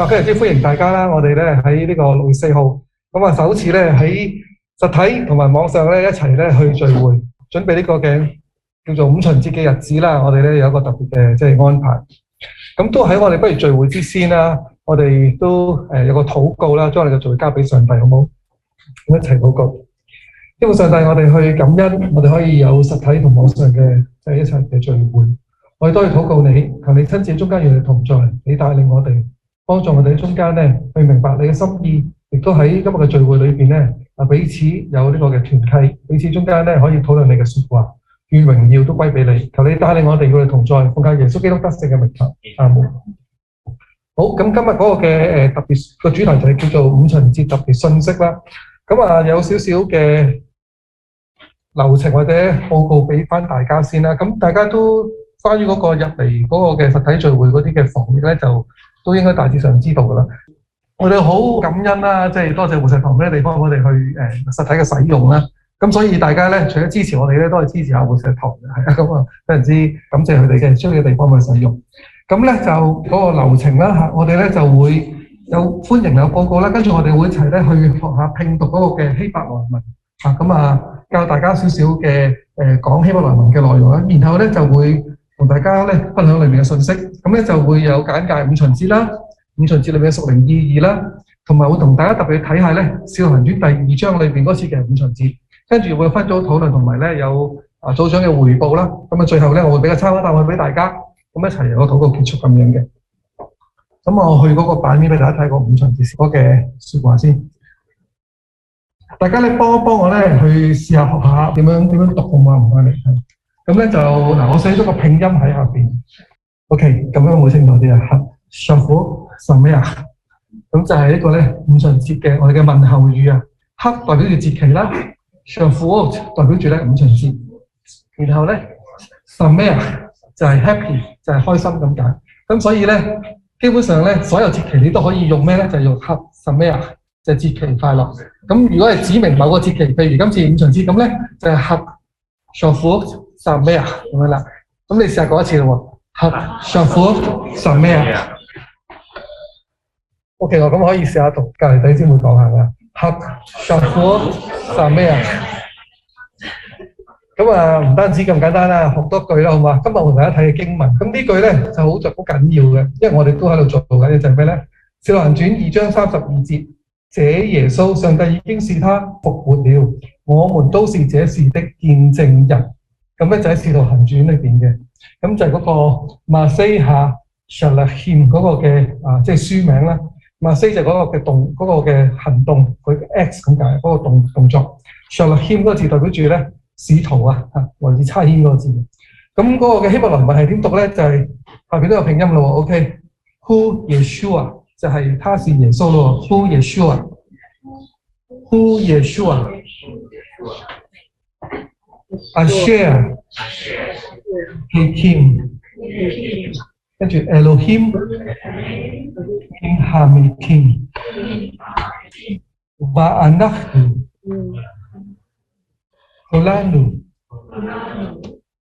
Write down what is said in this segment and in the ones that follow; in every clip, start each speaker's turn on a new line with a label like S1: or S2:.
S1: 非常之歡迎大家啦！我哋咧喺呢個6月4號，首次咧喺實體同埋網上咧一齊咧去聚會，準備呢個嘅叫做五旬節嘅日子啦。我哋咧有一個特別嘅安排。咁都喺我哋不如聚會之先啦，我哋都有個禱告啦，將我哋嘅聚會交俾上帝，好唔好？咁一齊禱告。因為上帝，我哋去感恩，我哋可以有實體同網上嘅一齊嘅聚會。我哋都要禱告你，求你親自中間與你同在，你帶領我哋，幫助我哋喺中間咧去明白你嘅心意，亦都喺今日嘅聚會裏邊咧彼此有呢個嘅團契，彼此中間咧可以討論你嘅説話，願榮耀都歸俾你。求你帶領我哋與你同在，奉靠耶穌基督得勝嘅名求，阿門。好，咁今日嗰個嘅特別個主題就係叫做五旬節特別信息啦。有少少嘅流程或者報告俾翻大家先啦。咁大家都關於嗰個入嚟嗰個嘅實體聚會嗰啲嘅防疫咧，就都應該大致上知道噶啦。我哋好感恩啦，即係多謝活石堂呢個地方，我哋去實體嘅使用啦。咁所以大家咧，除咗支持我哋咧，都係支持下活石堂嘅，係啊。咁非常之感謝佢哋嘅將呢個地方去使用。咁咧就嗰個流程啦嚇，我哋咧就會有歡迎有報告啦，跟住我哋會一齊咧去學下拼讀嗰個嘅希伯來文嚇，教大家少少嘅講希伯來文嘅內容啦，然後咧就會同大家咧分享裏面嘅信息，咁咧就會有簡介五旬節啦，五旬節裏面嘅屬靈意義啦，同埋會同大家特別睇下咧《使徒行傳》第2章裏邊嗰次嘅五旬節，跟住會分組討論，同埋咧有組長嘅彙報啦，最後咧我會俾個參考答案俾大家，咁一齊有個禱告結束咁樣嘅。咁我去嗰個版面俾大家睇個五旬節嗰嘅説話先。大家咧幫一幫我咧去試下學下點樣讀好嘛？唔該你。咁咧就我寫咗個拼音喺下邊。OK， 咁樣會清楚啲啊。Shavuot Sameach，咁就係呢個咧五旬節嘅我哋嘅問候語啊。黑代表住節期啦 ，Shavuot 代表住咧五旬節。然後咧 Sameach 就係 happy， 就係開心咁解。咁所以咧基本上咧所有節期你都可以用咩咧？就係用黑 Sameach， 就係節期快樂。咁如果係指明某個節期，譬如今次五旬節咁咧，就係黑 Shavuot Sameach 咁樣啦。咁你試下講一次咯喎，黑 Shavuot Sameach。OK， 咁可以試下同隔離弟兄會講下啦。黑 Shavuot Sameach。唔單止咁簡單啦，學多句啦，好嘛？今日我同大家睇嘅經文，咁呢句咧就好緊要嘅，因為我哋都喺度做緊嘅就係咩咧？《使徒行傳》2章32節，這耶穌，上帝已經使他復活了，我們都是這事的見證人。咁咧就喺《使徒行傳》裏邊嘅，咁就係嗰個馬西亞 Shalachim 嗰個嘅即係書名啦。馬西就係嗰個嘅嗰個嘅行動，佢嘅 X 咁解，嗰個動作。Shalachim 嗰個字代表住咧使徒啊，來自差遣嗰個字。咁嗰個嘅希伯來文係點讀咧？就係下邊都有拼音咯。OK，Hu Yeshua 就係他是耶穌咯。Hu Yeshua，Hu Yeshua，Asher Hakim， 跟住 Elohim Hametim Va'anachnu Kulanu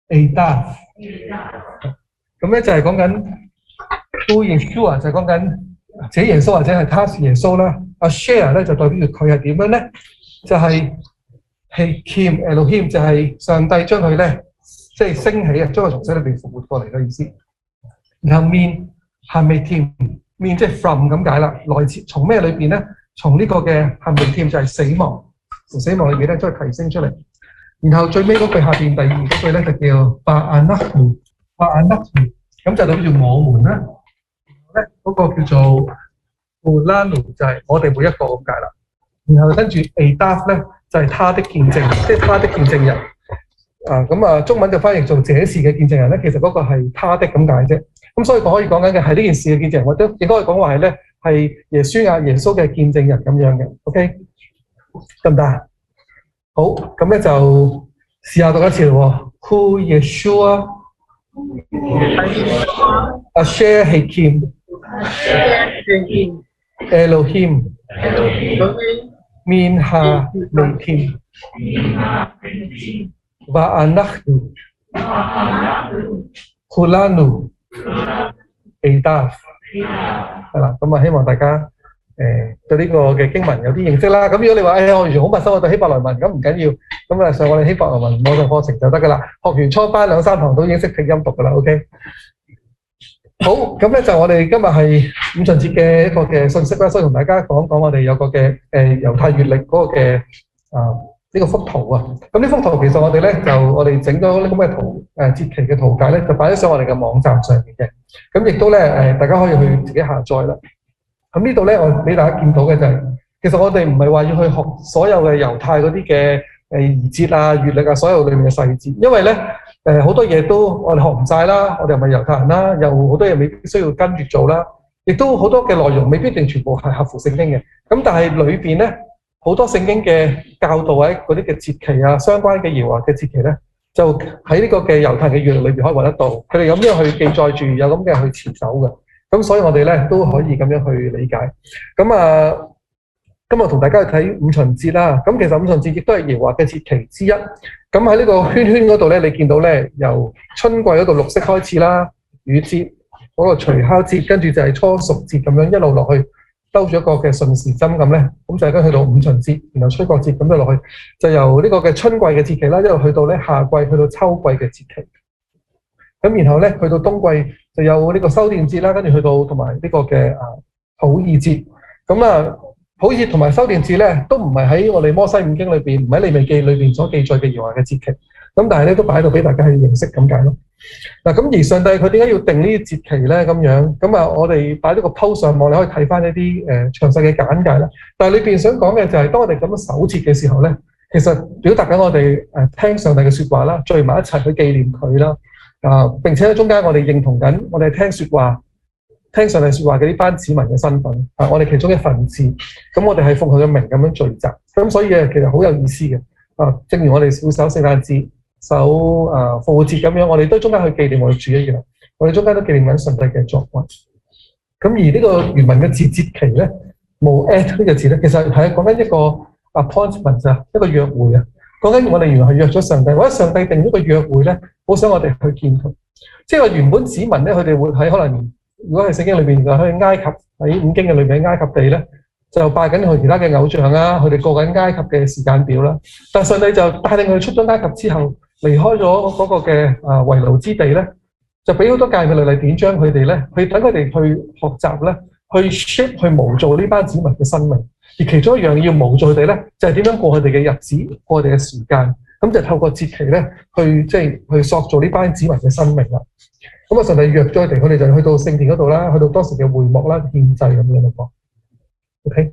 S1: Eidaf， 咁咧就係講緊 Hu Yeshua 就係講緊這耶穌或者係他是耶穌啦。Asher 咧就代表住佢係點樣咧？就係 Hakim Elohim 就係上帝將佢咧即係升起啊，將佢從死裏邊復活過嚟嘅意思。然後 Min Hametim Min 即係 from 咁解啦，來自從咩裏邊咧？從呢個嘅 Hametim 就係死亡，從死亡裏邊咧將佢提升出嚟。然後最尾嗰句下邊第二嗰句咧就叫 Va'anachnu， 咁就代表住我們啦。咧嗰個叫做 Kulanu 就係我哋每一個咁解啦。然後跟住 Eidaf 咧就係他的見證，即係他的見證人。中文就翻譯做這事嘅見證人咧，其實嗰個係他的咁解啫。咁所以可以講緊嘅係呢件事嘅見證人，或者亦都可以講話係咧係耶穌嘅見證人咁樣嘅。OK， 得唔得？好，咁咧就試下讀一次咯。Hu Yeshua Asher Hakim Elohim Min Hametim Va'anachnu Kulanu Eidaf。係啦，咁啊希望大家對呢個嘅經文有啲認識啦。咁如果你話我完全好陌生，我對希伯來文咁唔緊要，咁啊上我哋希伯來文網上課程就得噶啦。學完初班2、3堂都已經識拼音讀噶啦。OK， 好，咁咧就我哋今日係五旬節嘅一個嘅信息啦，所以同大家講講我哋有個嘅猶太月曆嗰個嘅呢個幅圖啊。咁呢幅圖其實我哋咧我哋整咗呢咁嘅圖節期嘅圖解咧，就擺咗上我哋嘅網站上面嘅。咁亦都咧大家可以去自己下載啦。咁呢度咧，我俾大家見到嘅就係，其實我哋唔係話要去學所有嘅猶太嗰啲嘅儀節啊、月曆啊，所有裏面嘅細節，因為咧好多嘢都我哋學唔晒啦，我哋唔係猶太人啦，又好多嘢未必需要跟住做啦，亦都好多嘅內容未必一定全部係合乎聖經嘅。咁但係裏邊咧好多聖經嘅教導喺嗰啲嘅節期啊、相關嘅耶和華嘅節期咧，就喺呢個嘅猶太嘅月曆裏邊可以揾得到，佢哋咁樣去記載住，有咁嘅去持守嘅。咁所以我哋咧都可以咁樣去理解。咁啊，今日同大家去睇五旬節啦。咁其實五旬節亦都係耶和華嘅節期之一。咁喺呢個圈圈嗰度咧，你見到咧由春季嗰度綠色開始啦，雨節嗰個除酵節，跟住就係初熟節咁樣一路落去，兜咗一個嘅順時針咁咧，咁就係跟去到五旬節，然後吹角節咁就落去，就由呢個嘅春季嘅節期啦，一路去到咧夏季，去到秋季嘅節期。咁然後咧去到冬季就有呢個修殿節啦，跟住去到同埋呢個嘅普珥節。咁啊普珥同埋修殿節咧都唔係喺我哋摩西五經裏邊，唔喺利未記裏邊所記載嘅耶和華嘅節期。咁但係咧都擺喺度俾大家去認識咁解咯。嗱，咁而上帝佢點解要定呢啲節期咧？咁樣咁啊，我哋擺咗個 post 上網，你可以睇翻一啲詳細嘅簡介啦。但係裏邊想講嘅就係，當我哋咁樣守節嘅時候咧，其實表達緊我哋聽上帝嘅説話啦，聚埋一齊去紀念佢啦。並且喺中間我哋認同緊，我哋聽説話、聽上帝説話嘅呢班子民嘅身份我哋其中一份子。咁我哋係奉佢嘅名咁樣聚集，咁所以其實好有意思嘅。正如我哋會守聖誕節、守復活節咁樣，我哋都中間去紀念我哋主一樣。我哋中間都紀念緊上帝嘅作為。咁而呢個原文嘅節期咧，冇 at 呢個字咧，其實係講緊一個 appointment 啊，一個約會啊。講緊我哋原來係約咗上帝，或者上帝定咗個約會咧，好想我哋去見佢。即係話原本子民咧，佢哋會喺可能，如果係聖經裏邊就喺埃及，喺五經嘅裏邊喺埃及地咧，就拜緊佢其他嘅偶像啊，佢哋過緊埃及嘅時間表啦。但係上帝就帶領佢哋出咗埃及之後，離開咗嗰個嘅為奴之地咧，就俾好多誡命律例典章佢哋咧，去等佢哋去學習咧，去 shape 去模造呢班子民嘅生命。而其中一樣要模造佢哋咧，就係點樣過佢哋嘅日子，過佢哋嘅時間。咁就透過節期咧，去塑造呢班子民嘅生命啦。咁上帝約咗佢哋就去到聖殿嗰度啦，去到當時嘅會幕啦，獻祭咁樣咯。OK，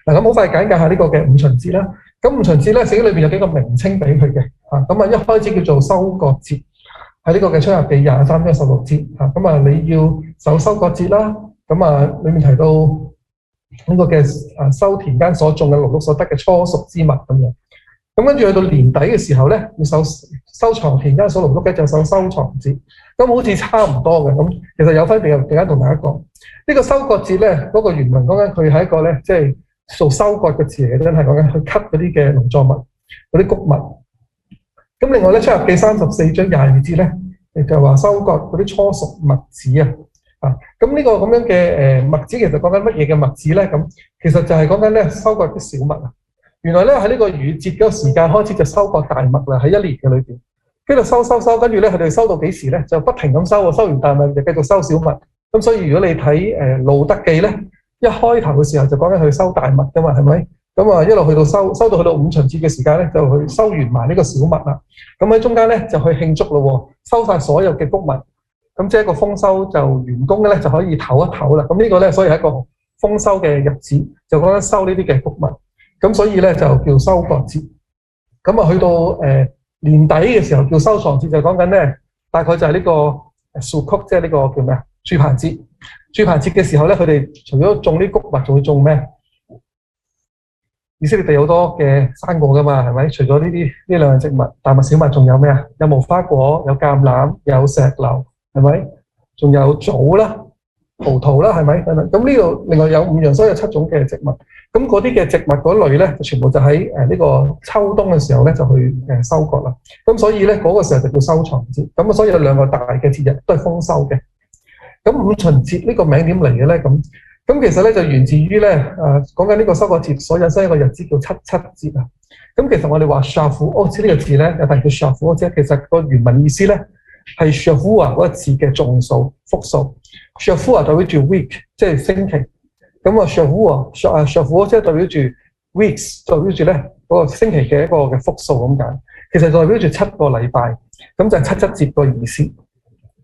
S1: 嗱咁好快簡介下呢個嘅五旬節啦。咁五旬節咧，聖經裏邊有幾個名稱俾佢嘅。咁一開始叫做收割節，喺呢個嘅出埃及記23章16節。咁你要守收割節啦。咁裏面提到呢個嘅收田間所種嘅勞碌所得嘅初熟之物咁樣。咁跟住去到年底嘅時候咧，要收藏田間所勞碌嘅就守收藏節。咁好似差唔多嘅。咁其實有分別，陣間同大家講呢個收割節咧，嗰個原文講緊佢係一個咧，即係做收割嘅字嚟嘅，真係講緊去 cut 嗰啲嘅農作物嗰啲穀物。咁另外咧，出埃及記34章22節咧，亦就話收割嗰啲初熟麥子啊。咁呢個咁樣嘅麥子其實講緊乜嘢嘅麥子咧？咁其實就係講緊咧收割啲小麥啊。原來咧喺呢個雨節嗰個時間開始就收割大麥啦，喺一年嘅裏邊，跟住收，跟住咧佢哋收到幾時咧？就不停咁收，收完大麥就繼續收小麥。咁所以如果你睇路德記咧，一開頭嘅時候就講緊去收大麥噶嘛，係咪？咁一路去到收到去到五旬節嘅時間咧，就去收完埋呢個小麥啦。咁喺中間咧就去慶祝咯，收晒所有嘅穀物。咁即係一個豐收就員工咧就可以唞一唞啦。咁呢個咧所以係一個豐收嘅日子，就講緊收呢啲嘅穀物。咁所以咧就叫收割節。咁去到年底嘅時候叫收藏節，就講緊咧大概就係呢個Sukkot，即係呢個叫咩啊？住棚節。住棚節嘅時候咧，佢哋除咗種啲穀物，仲會種咩？以色列地好多嘅生果噶嘛，係咪？除咗呢兩樣植物，大麥、小麥，仲有咩啊？有無花果，有橄欖，有石榴。係咪？仲有棗啦、葡萄啦，係咪？咁呢度另外有5樣，所以有7種嘅植物。咁嗰啲嘅植物嗰類咧，就全部就喺呢個秋冬嘅時候咧，就去收割啦。咁所以咧嗰個時候就叫收藏節。咁所以有2個大嘅節日都係豐收嘅。咁五旬節呢個名點嚟嘅咧？咁其實咧就源自於咧講緊呢個收割節所引申一個日子叫七七節啊。咁其實我哋話 Shavuot 呢個字咧，有第二叫 Shavuot 啫。其實個原文意思咧係 Shavua 嗰個字嘅眾數複數。Shavua 代表住 week， 即係星期。咁啊 Shavuot 即係代表住 weeks， 代表住咧嗰個星期嘅一個嘅複數咁解。其實代表住7個禮拜，咁就係七七節個意思，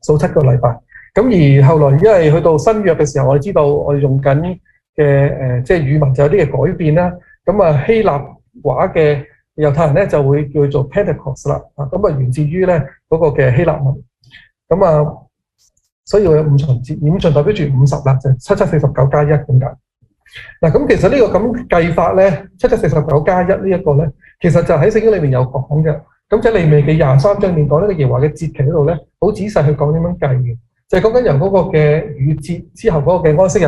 S1: 數7個禮拜。咁而後來因為去到新約嘅時候，我哋知道我哋用緊嘅即係語文就有啲嘅改變啦。咁啊希臘話嘅猶太人咧就會叫做 Pentecost 啦。咁啊源自於咧嗰個嘅希臘文。咁啊所以會有五旬節，五旬代表住50啦，就係7749加1咁解。嗱咁其實呢個咁計法咧，7749加1呢一個咧，其實就喺聖經裏面有講嘅。咁喺利未記23章裏面講呢個耶和華嘅節期嗰度咧，好仔細去講點樣計嘅。就係講緊由嗰個嘅逾節之後嗰個嘅安息日，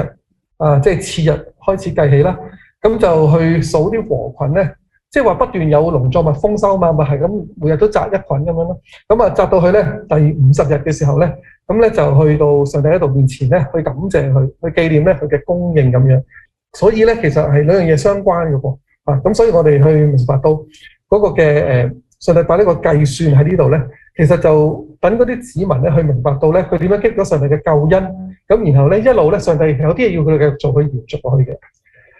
S1: 即係次日開始計起啦。咁就去數啲禾捆咧，即係話不斷有農作物豐收嘛，咪係咁每日都摘一捆咁樣咯。咁啊摘到去咧第50日嘅時候咧，咁咧就去到上帝喺度面前咧，去感謝佢，去紀念咧佢嘅供應咁樣。所以咧其實係兩樣嘢相關嘅噃。咁所以我哋去明白到嗰個嘅上帝把呢個計算喺呢度咧。其實就等嗰啲子民咧去明白到咧，佢點樣經歷咗上帝嘅救恩，咁然後咧一路咧上帝有啲嘢要佢哋繼續做，去延續落去嘅。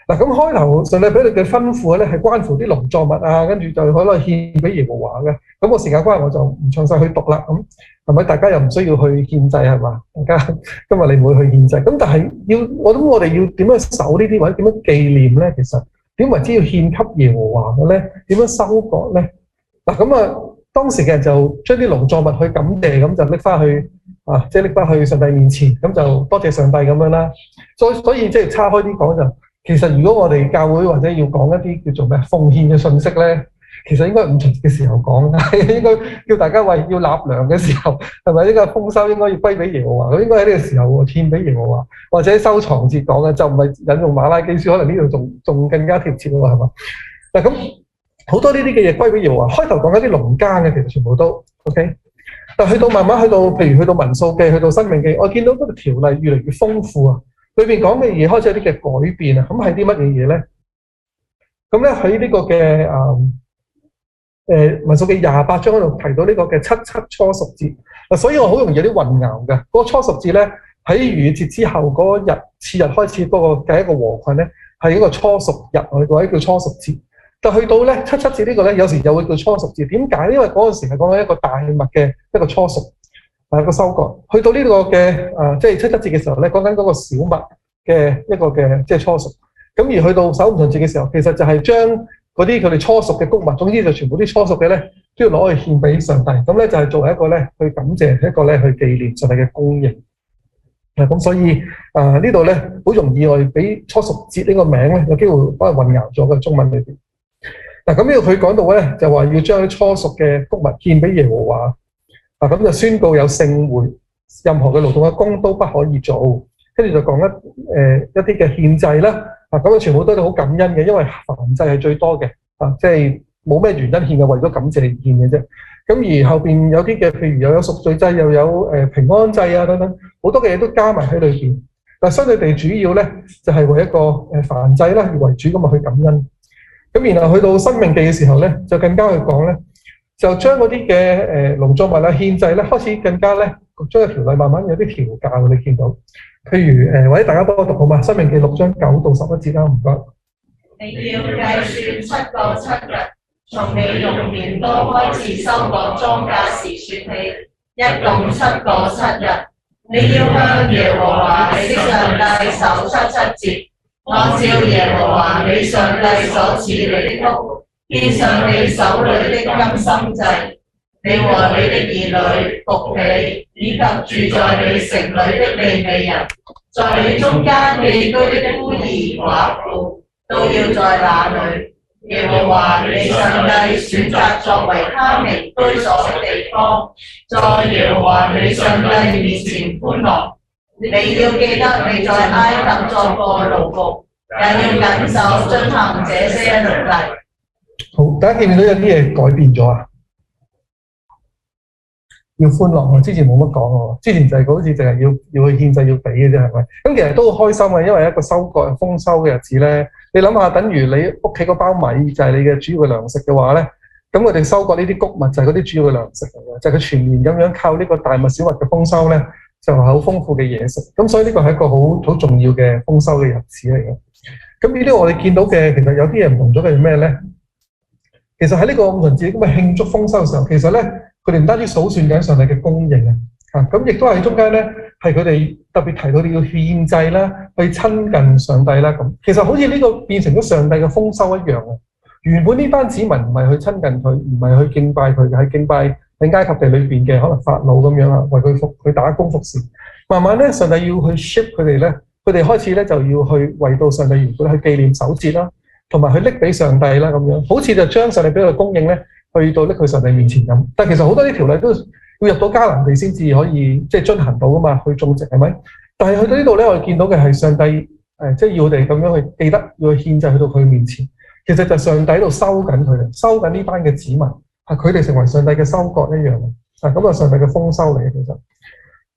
S1: 嗱咁開頭上帝俾你嘅吩咐咧係關乎啲農作物啊，跟住就可能獻俾耶和華嘅。咁個時間關係我就唔詳細去讀啦。咁係咪大家又唔需要去獻祭係嘛？大家今日你唔會去獻祭，咁但係我諗我哋要點樣守呢啲或者點樣紀念咧？其實點為之要獻給耶和華嘅咧？點樣收割咧？嗱咁啊〜當時嘅人就將啲農作物去感謝，咁就拎翻去即係拎翻去上帝面前，咁就多謝上帝咁樣啦。所以即係岔開啲講就，其實如果我哋教會或者要講一啲叫做咩奉獻嘅信息咧，其實應該五旬節嘅時候講，應該叫大家為要納糧嘅時候，係咪呢個豐收應該要歸俾耶和華？咁應該喺呢個時候獻俾耶和華，或者收藏節講嘅，就唔係引用馬拉基書，可能呢度仲更加貼切喎，係嘛？嗱咁。好多呢啲嘅嘢歸俾耶和華，開頭講緊啲農耕嘅，其實全部都 OK。但去到慢慢去到，譬如去到民數記，去到申命記，我見到嗰個條例越嚟越豐富啊，裏邊講嘅嘢開始有啲嘅改變啊。咁係啲乜嘢嘢咧？咁咧喺呢個嘅民數記28章嗰度提到呢個嘅七七初熟節。所以我好容易有啲混淆嘅。嗰個初熟節咧喺逾節之後嗰日次日開始嗰個計一個禾捆咧，係一個初熟日，我哋或者叫初熟節。就去到咧七七節呢個咧，有時又會叫初熟節。點解？因為嗰陣時係講緊一個大麥嘅一個初熟，個收割。去到呢個嘅即係七七節嘅時候咧，講緊嗰個小麥嘅一個嘅即係初熟。咁而去到守五旬節嘅時候，其實就係將嗰啲佢哋初熟嘅穀物，總之就全部啲初熟嘅咧，都要攞去獻俾上帝。咁咧就係作為一個咧去感謝，一個咧去紀念上帝嘅供應。咁所以呢度咧好容易我哋俾初熟節呢個名咧有機會可能混淆咗嘅中文裏邊。嗱咁呢度佢講到咧，就話要將啲初熟嘅穀物獻俾耶和華，咁就宣告有聖會，任何嘅勞動嘅工都不可以做，跟住就講一啲嘅獻祭啦，咁全部都係好感恩嘅，因為燔祭係最多嘅，即係冇咩原因獻嘅，為咗感謝而獻嘅啫。咁而後邊有啲嘅，譬如又有贖罪祭，又有平安祭啊等等，好多嘅嘢都加埋喺裏邊。但相對地主要咧，就係為一個燔祭啦而為主咁去感恩。咁然後去到申命記嘅時候咧，就更加去講咧，就將嗰啲嘅農作物啊獻祭咧，開始更加咧將個條例慢慢有啲調教，你見到。譬如或者大家幫我讀好嘛？申命記6章9到11節啦，唔該。
S2: 你要計算7個7日，從你用鐮刀開始收割莊稼時說起，一共7個7日。你要向耶和華你的上帝守7七節。按照耶和華你上帝所賜你的福，獻上你手裏的甘心祭，你和你的兒女、僕婢，以及住在你城裏的利未人，在你中間寄居的孤兒寡婦，都要在那裏。耶和華你上帝選擇作為他名居所的地方，在耶和華你上帝面前歡樂。你要記得你在埃及作過奴僕，也要謹守遵行這些律例。
S1: 好，大家見唔見到有啲嘢改變咗啊？要歡樂喎，之前冇乜講喎，之前就係好似淨係要去獻祭要俾嘅啫，係咪？咁其實都好開心嘅，因為一個收割豐收嘅日子咧，你諗下，等於你屋企嗰包米就係你嘅主要嘅糧食嘅話咧，咁我哋收割呢啲穀物就係嗰啲主要嘅糧食嚟嘅，就係佢全年咁樣靠呢個大麥小麥嘅豐收咧，就係好豐富嘅嘢食。咁所以呢個係一個好重要嘅豐收嘅日子嚟嘅。咁呢啲我哋見到嘅其實有啲嘢唔同咗嘅係咩咧？其實喺呢個五旬節咁嘅慶祝豐收嘅時候，其實咧佢哋唔單止數算緊上帝嘅供應啊，咁亦都喺中間咧係佢哋特別提到你要獻祭啦，去親近上帝啦咁。其實好似呢個變成咗上帝嘅豐收一樣啊！原本呢班子民唔係去親近佢，唔係去敬拜佢嘅，係敬拜喺埃及地裏邊嘅可能法老咁樣啊，為佢打工服侍。慢慢咧，上帝要去 shape 佢哋咧，佢哋開始咧就要去為到上帝原本去紀念守節啦，同埋去拎俾上帝啦咁樣，好似就將上帝俾佢供應咧，去到拎去上帝面前咁。但其實好多啲條例都要入到迦南地先至可以即係遵行到噶嘛，去種植係咪？但係去到呢度咧，我哋見到嘅係上帝即係要我哋咁樣去記得要去獻祭去到佢面前。其實就上帝喺度收緊佢哋，收緊呢班嘅子民，係佢哋成為上帝嘅收割一樣啊！咁啊，上帝嘅豐收嚟嘅其實，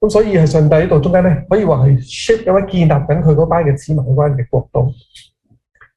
S1: 咁所以係上帝喺度中間咧，可以話係 shape 咁樣建立緊佢嗰班嘅子民嗰班嘅國度。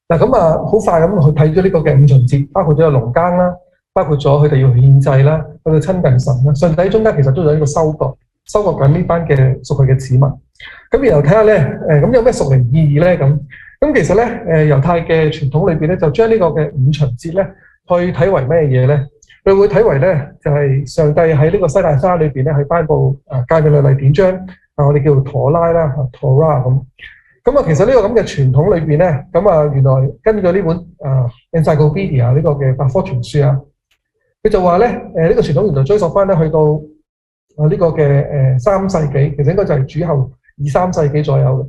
S1: 嗱咁啊，好快咁去睇咗呢個嘅五旬節，包括咗有農耕啦，包括咗佢哋要獻祭啦，去到親近神啦。上帝喺中間其實都有呢個收割緊呢班嘅屬佢嘅子民。咁然後睇下咧，咁有咩屬靈意義咧咁？咁其實咧，猶太嘅傳統裏邊咧，就將呢個嘅五旬節咧，去睇為咩嘢咧？佢會睇為咧，就係上帝喺呢個西奈山裏邊咧，去頒布誡命律例典章，我哋叫做妥拉啦，Torah 咁。咁啊，其實呢個咁嘅傳統裏邊咧，咁啊，原來根據呢本Encyclopedia 呢個嘅百科全書啊，佢就話咧，呢個傳統原來追溯翻咧，去到呢個嘅3世紀，其實應該就係主後2、3世紀左右嘅。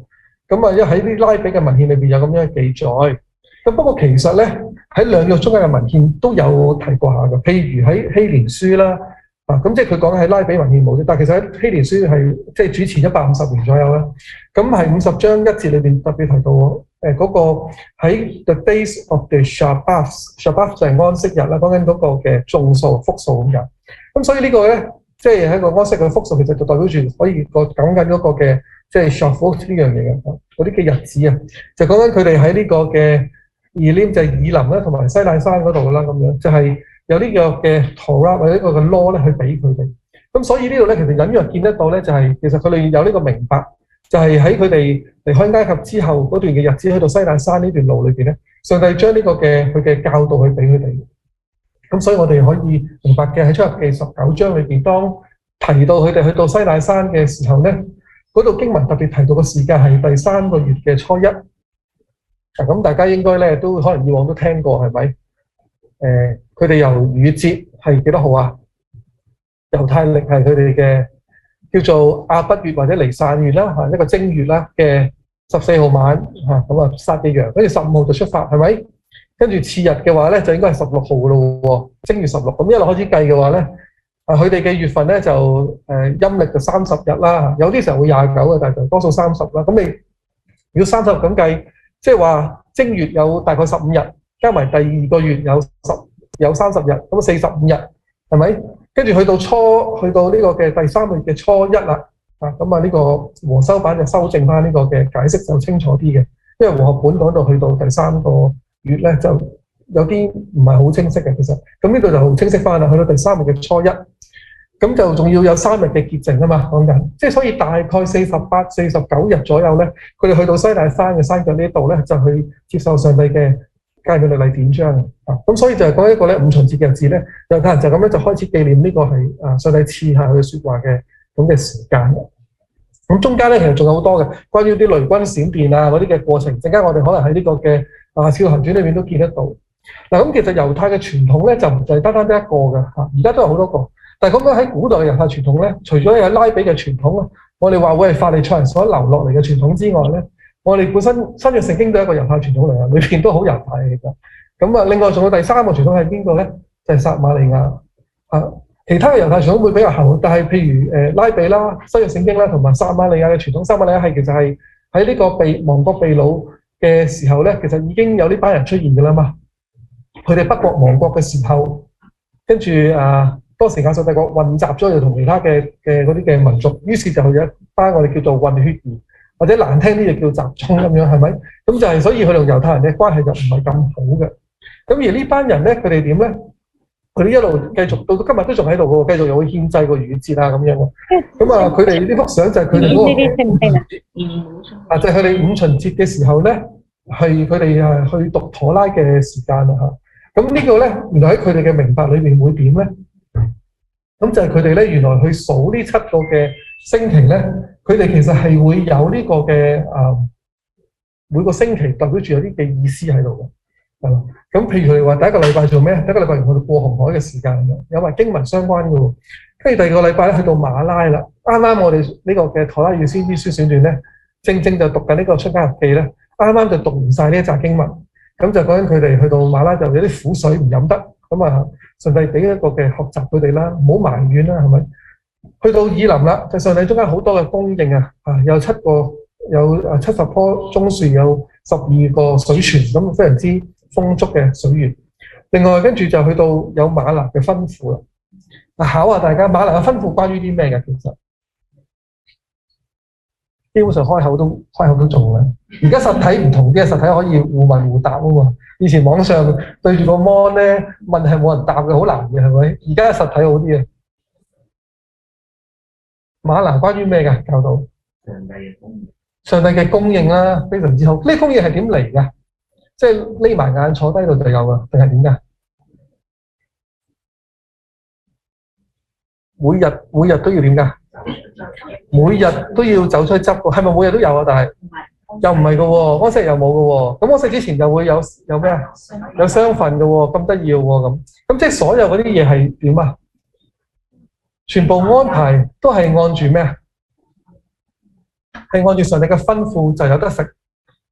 S1: 咁啊，喺啲拉比嘅文獻裏邊有咁樣嘅記載。咁不過其實咧，喺兩約中間嘅文獻都有提過下嘅，譬如喺希連書啦，咁即係佢講喺拉比文獻冇啫，但係其實喺希連書係即係主前150年左右啦。咁係50章1節裏邊特別提到嗰個喺 the days of the Shabbat 就係安息日啦，講緊嗰個嘅眾數複數咁樣。咁所以呢個咧，即係喺個安息嘅複數，其實就代表住可以講緊嗰個嘅即係 Shavuot 呢樣嘢嘅，嗰啲嘅日子啊，就講緊佢哋喺呢個嘅Elim就係以林啦，同埋西奈山嗰度啦，咁樣就係有呢個嘅 Torah 或者呢個嘅 law 咧去俾佢哋。咁所以呢度咧，其實隱約見得到咧，就係其實佢哋有呢個明白，就係喺佢哋離開埃及之後嗰段嘅日子，去到西奈山呢段路裏邊咧，上帝將呢個嘅佢嘅教導去俾佢哋。咁所以我哋可以明白嘅喺出埃及記19章裏邊，當提到佢哋去到西奈山嘅時候咧，嗰度經文特別提到嘅時間係第3個月嘅初一。咁大家應該咧都可能以往都聽過係咪？佢哋由逾越節係幾多號啊？猶太曆係佢哋嘅叫做亞筆月或者尼散月啦，一個正月啦嘅14號晚咁啊殺嘅羊，跟住15號就出發係咪？跟住次日嘅話咧就應該係16號咯喎，正月16。咁一路開始計嘅話咧，佢哋嘅月份咧就陰曆就30日啦，有啲時候會29嘅，但係多數30啦。咁你如果30日咁計，即係話正月有大概15日，加埋第2個月有30日，咁45日係咪？跟住去到呢個嘅第3個月嘅初一啦，咁啊呢個和修版就修正翻呢個嘅解釋就清楚啲嘅，因為和合本講到去到第3個月咧就有啲唔係好清晰嘅其實，咁呢度就清晰翻啦，去到第3個月嘅初一，咁就仲要有3日嘅潔淨啊嘛，講緊，即係所以大概48、49日左右咧，佢哋去到西奈山嘅山腳呢度咧，就去接受上帝嘅誡命律例典章咁所以就係講一個咧五旬節嘅日子咧，猶太人就咁樣就開始紀念呢個係上帝賜下佢嘅説話嘅咁嘅時間。咁中間咧其實仲有好多嘅關於啲雷軍閃電嗰啲嘅過程，陣間我哋可能喺呢個嘅《使徒行傳》裏面都見得到。嗱咁其實猶太嘅傳統咧就唔係單單得一個嘅而家都有好多個。但係咁樣喺古代嘅猶太傳統咧，除咗有拉比嘅傳統我哋話會係法利賽人所流落嚟嘅傳統之外咧，我哋本身新約聖經都係一個猶太傳統嚟嘅，裏邊都好猶太嘅。咁另外仲有第3個傳統係邊個咧？就係撒瑪利亞其他嘅猶太傳統會比較後，但係譬如拉比啦、新約聖經啦，同埋撒瑪利亞嘅傳統。撒瑪利亞係其實係喺呢個亡國被擄嘅時候咧，其實已經有呢班人出現㗎啦嘛。佢哋北國亡國嘅時候，跟住當時亞述帝國混雜咗，又同其他嘅嗰啲嘅民族，於是就有一班我哋叫做混血兒，或者難聽啲就叫雜種咁樣，係咪？咁就係所以佢同猶太人嘅關係就唔係咁好嘅。咁而呢班人咧，佢哋點咧？佢哋一路繼續到今日都仲喺度嘅，繼續又會獻祭個逾越節啊咁樣喎。咁啊，佢哋呢幅相就係佢哋嗰個就係佢哋五旬節嘅時候咧，係佢哋去讀妥拉嘅時間啦嚇。咁呢個咧，原來喺佢哋嘅明白裏面會點咧？咁就係佢哋咧，原來去數呢7個嘅星期咧，佢哋其實係會有呢個嘅每個星期代表住有啲嘅意思喺度嘅。咁譬如佢哋話第一個禮拜做咩？第一個禮拜我哋過紅海嘅時間有埋經文相關嘅喎。跟住第二個禮拜咧去到馬拉啦，啱啱我哋呢個嘅妥拉與先知書選段咧，正就讀緊呢個出埃及記咧，啱啱就讀完晒呢一紮經文，咁就講緊佢哋去到馬拉就有啲苦水唔飲得，咁啊上帝俾一個嘅學習佢哋啦，唔好埋怨啦，係咪？去到以林啦，就上帝中間好多嘅供應啊，有70棵棕樹，有12個水泉，咁非常之豐足嘅水源。另外跟住就去到有嗎哪嘅吩咐啦。考下大家，嗎哪嘅吩咐關於啲咩嘅？其實基本上開口都中嘅。而家實體唔同啲，實體可以互問互答啊嘛。以前網上對住個 mon 咧問係冇人答嘅，好難嘅係咪？而家實體好啲嘅。嗎哪關於咩嘅教導？上帝嘅供應啦，非常之好。呢個供應係點嚟㗎？即係匿埋眼坐低度就有㗎，定係點㗎？每日都要點㗎？每日都要走出去執㗎，係咪每日都有啊？但係又唔係㗎喎，安息又冇㗎喎。咁安息之前又會有咩啊？有雙份㗎喎，咁得意喎咁即係所有嗰啲嘢係點啊？全部安排都係按住咩啊？係按住上帝嘅吩咐就有得食。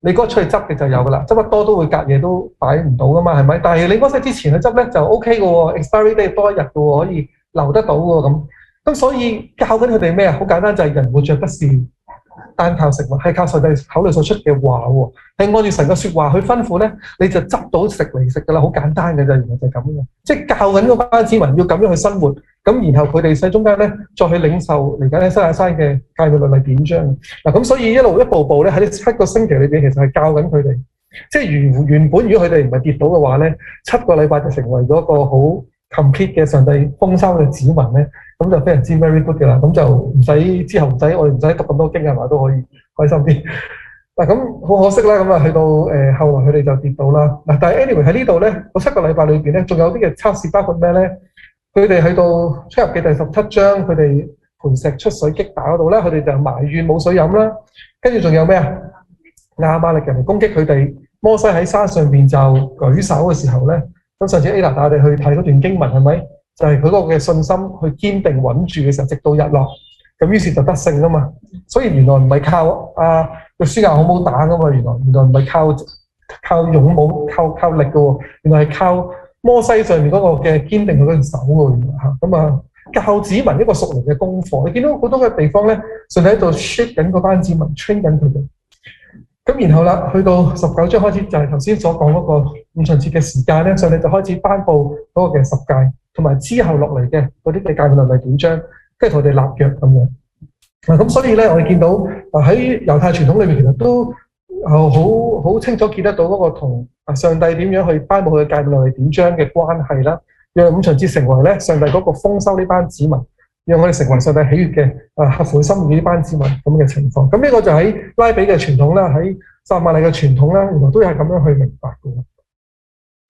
S1: 你嗰日出去執嘅就有㗎啦，執得多都會隔夜都擺唔到㗎嘛，係咪？但係你安息之前去執咧就 OK 㗎喎 ，expiry day 多1日㗎喎，可以留得到㗎喎咁所以教緊佢哋咩啊？好簡單，就係人活着不是單靠食物，係靠上帝口裏所出嘅話喎，係按住神嘅説話去吩咐咧，你就執到食嚟食㗎啦，好簡單嘅啫，原來就係咁嘅，即係教緊嗰班子民要咁樣去生活，咁然後佢哋喺中間咧再去領受嚟緊喺西乃山嘅誡命律例典章嗱，咁所以一步步咧喺呢7個星期裏邊，其實係教緊佢哋，即係原本如果佢哋唔係跌倒嘅話咧，7個禮拜就成為咗一個好 complete 嘅上帝豐收嘅子民咧。咁就非常之 very good 嘅啦，咁就唔使之後我哋唔使讀咁多經係嘛，都可以開心啲。嗱咁好可惜啦，咁啊去到後來佢哋就跌到啦。嗱，但係 anyway 喺呢度咧，嗰7個禮拜裏邊咧，仲有啲嘅測試，包括咩咧？佢哋去到出入記第17章，佢哋磐石出水擊打嗰度咧，佢哋就埋怨冇水飲啦。跟住仲有咩啊？亞瑪力人嚟攻擊佢哋，摩西喺山上邊就舉手嘅時候咧，咁上次 Ada 帶我哋去睇嗰段經文係咪？就係佢嗰個嘅信心去堅定穩住嘅時候，直到日落，咁於是就得勝啊嘛。所以原來唔係靠約書亞好唔好打噶嘛，原來唔係靠勇武靠力嘅喎，原來係靠摩西上面嗰個嘅堅定佢嗰隻手喎，原來嚇咁啊，教子民一個屬靈嘅功課。你見到好多嘅地方咧，上帝喺度 shape 緊嗰班子民 train 緊佢哋。咁然後啦，去到19章開始就係頭先所講嗰個五旬節嘅時間咧，上帝就開始頒布嗰個嘅十誡。同埋之後落嚟嘅嗰啲嘅誡命律例典章，跟住同佢哋立約咁樣。咁所以咧，我哋見到喺猶太傳統裏面，其實都好清楚見得到嗰個同上帝點樣去頒布佢嘅誡命律例典章嘅關係啦。讓五旬節成為咧上帝嗰個豐收呢班子民，讓我哋成為上帝喜悅嘅合乎心意呢班子民咁嘅情況。咁呢個就喺拉比嘅傳統啦，喺撒瑪利嘅傳統啦，原來都係咁樣去明白嘅。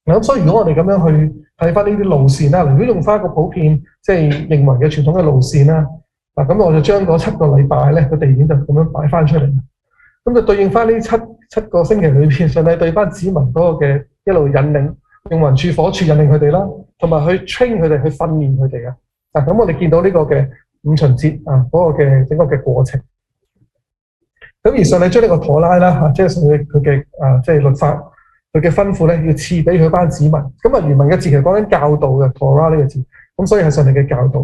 S1: 咁所以如果我哋咁樣去睇翻呢啲路線啦，如果用翻一個普遍即係認為嘅傳統嘅路線啦，咁我就將嗰7個禮拜咧個地點就咁樣擺翻出嚟，咁就對應翻呢七個星期裏邊，上帝對翻子民嗰個嘅一路引領，用雲柱火柱引領佢哋啦，同埋去 train 佢哋，去訓練佢哋嘅。咁我哋見到呢個嘅五旬節嗰個嘅整個嘅過程。咁而上帝將呢個妥拉啦即係上帝佢嘅即係律法。佢嘅吩咐咧，要賜俾佢班子民。咁原文嘅字其實講緊教導嘅 Torah 呢個字，咁所以係上帝嘅教導。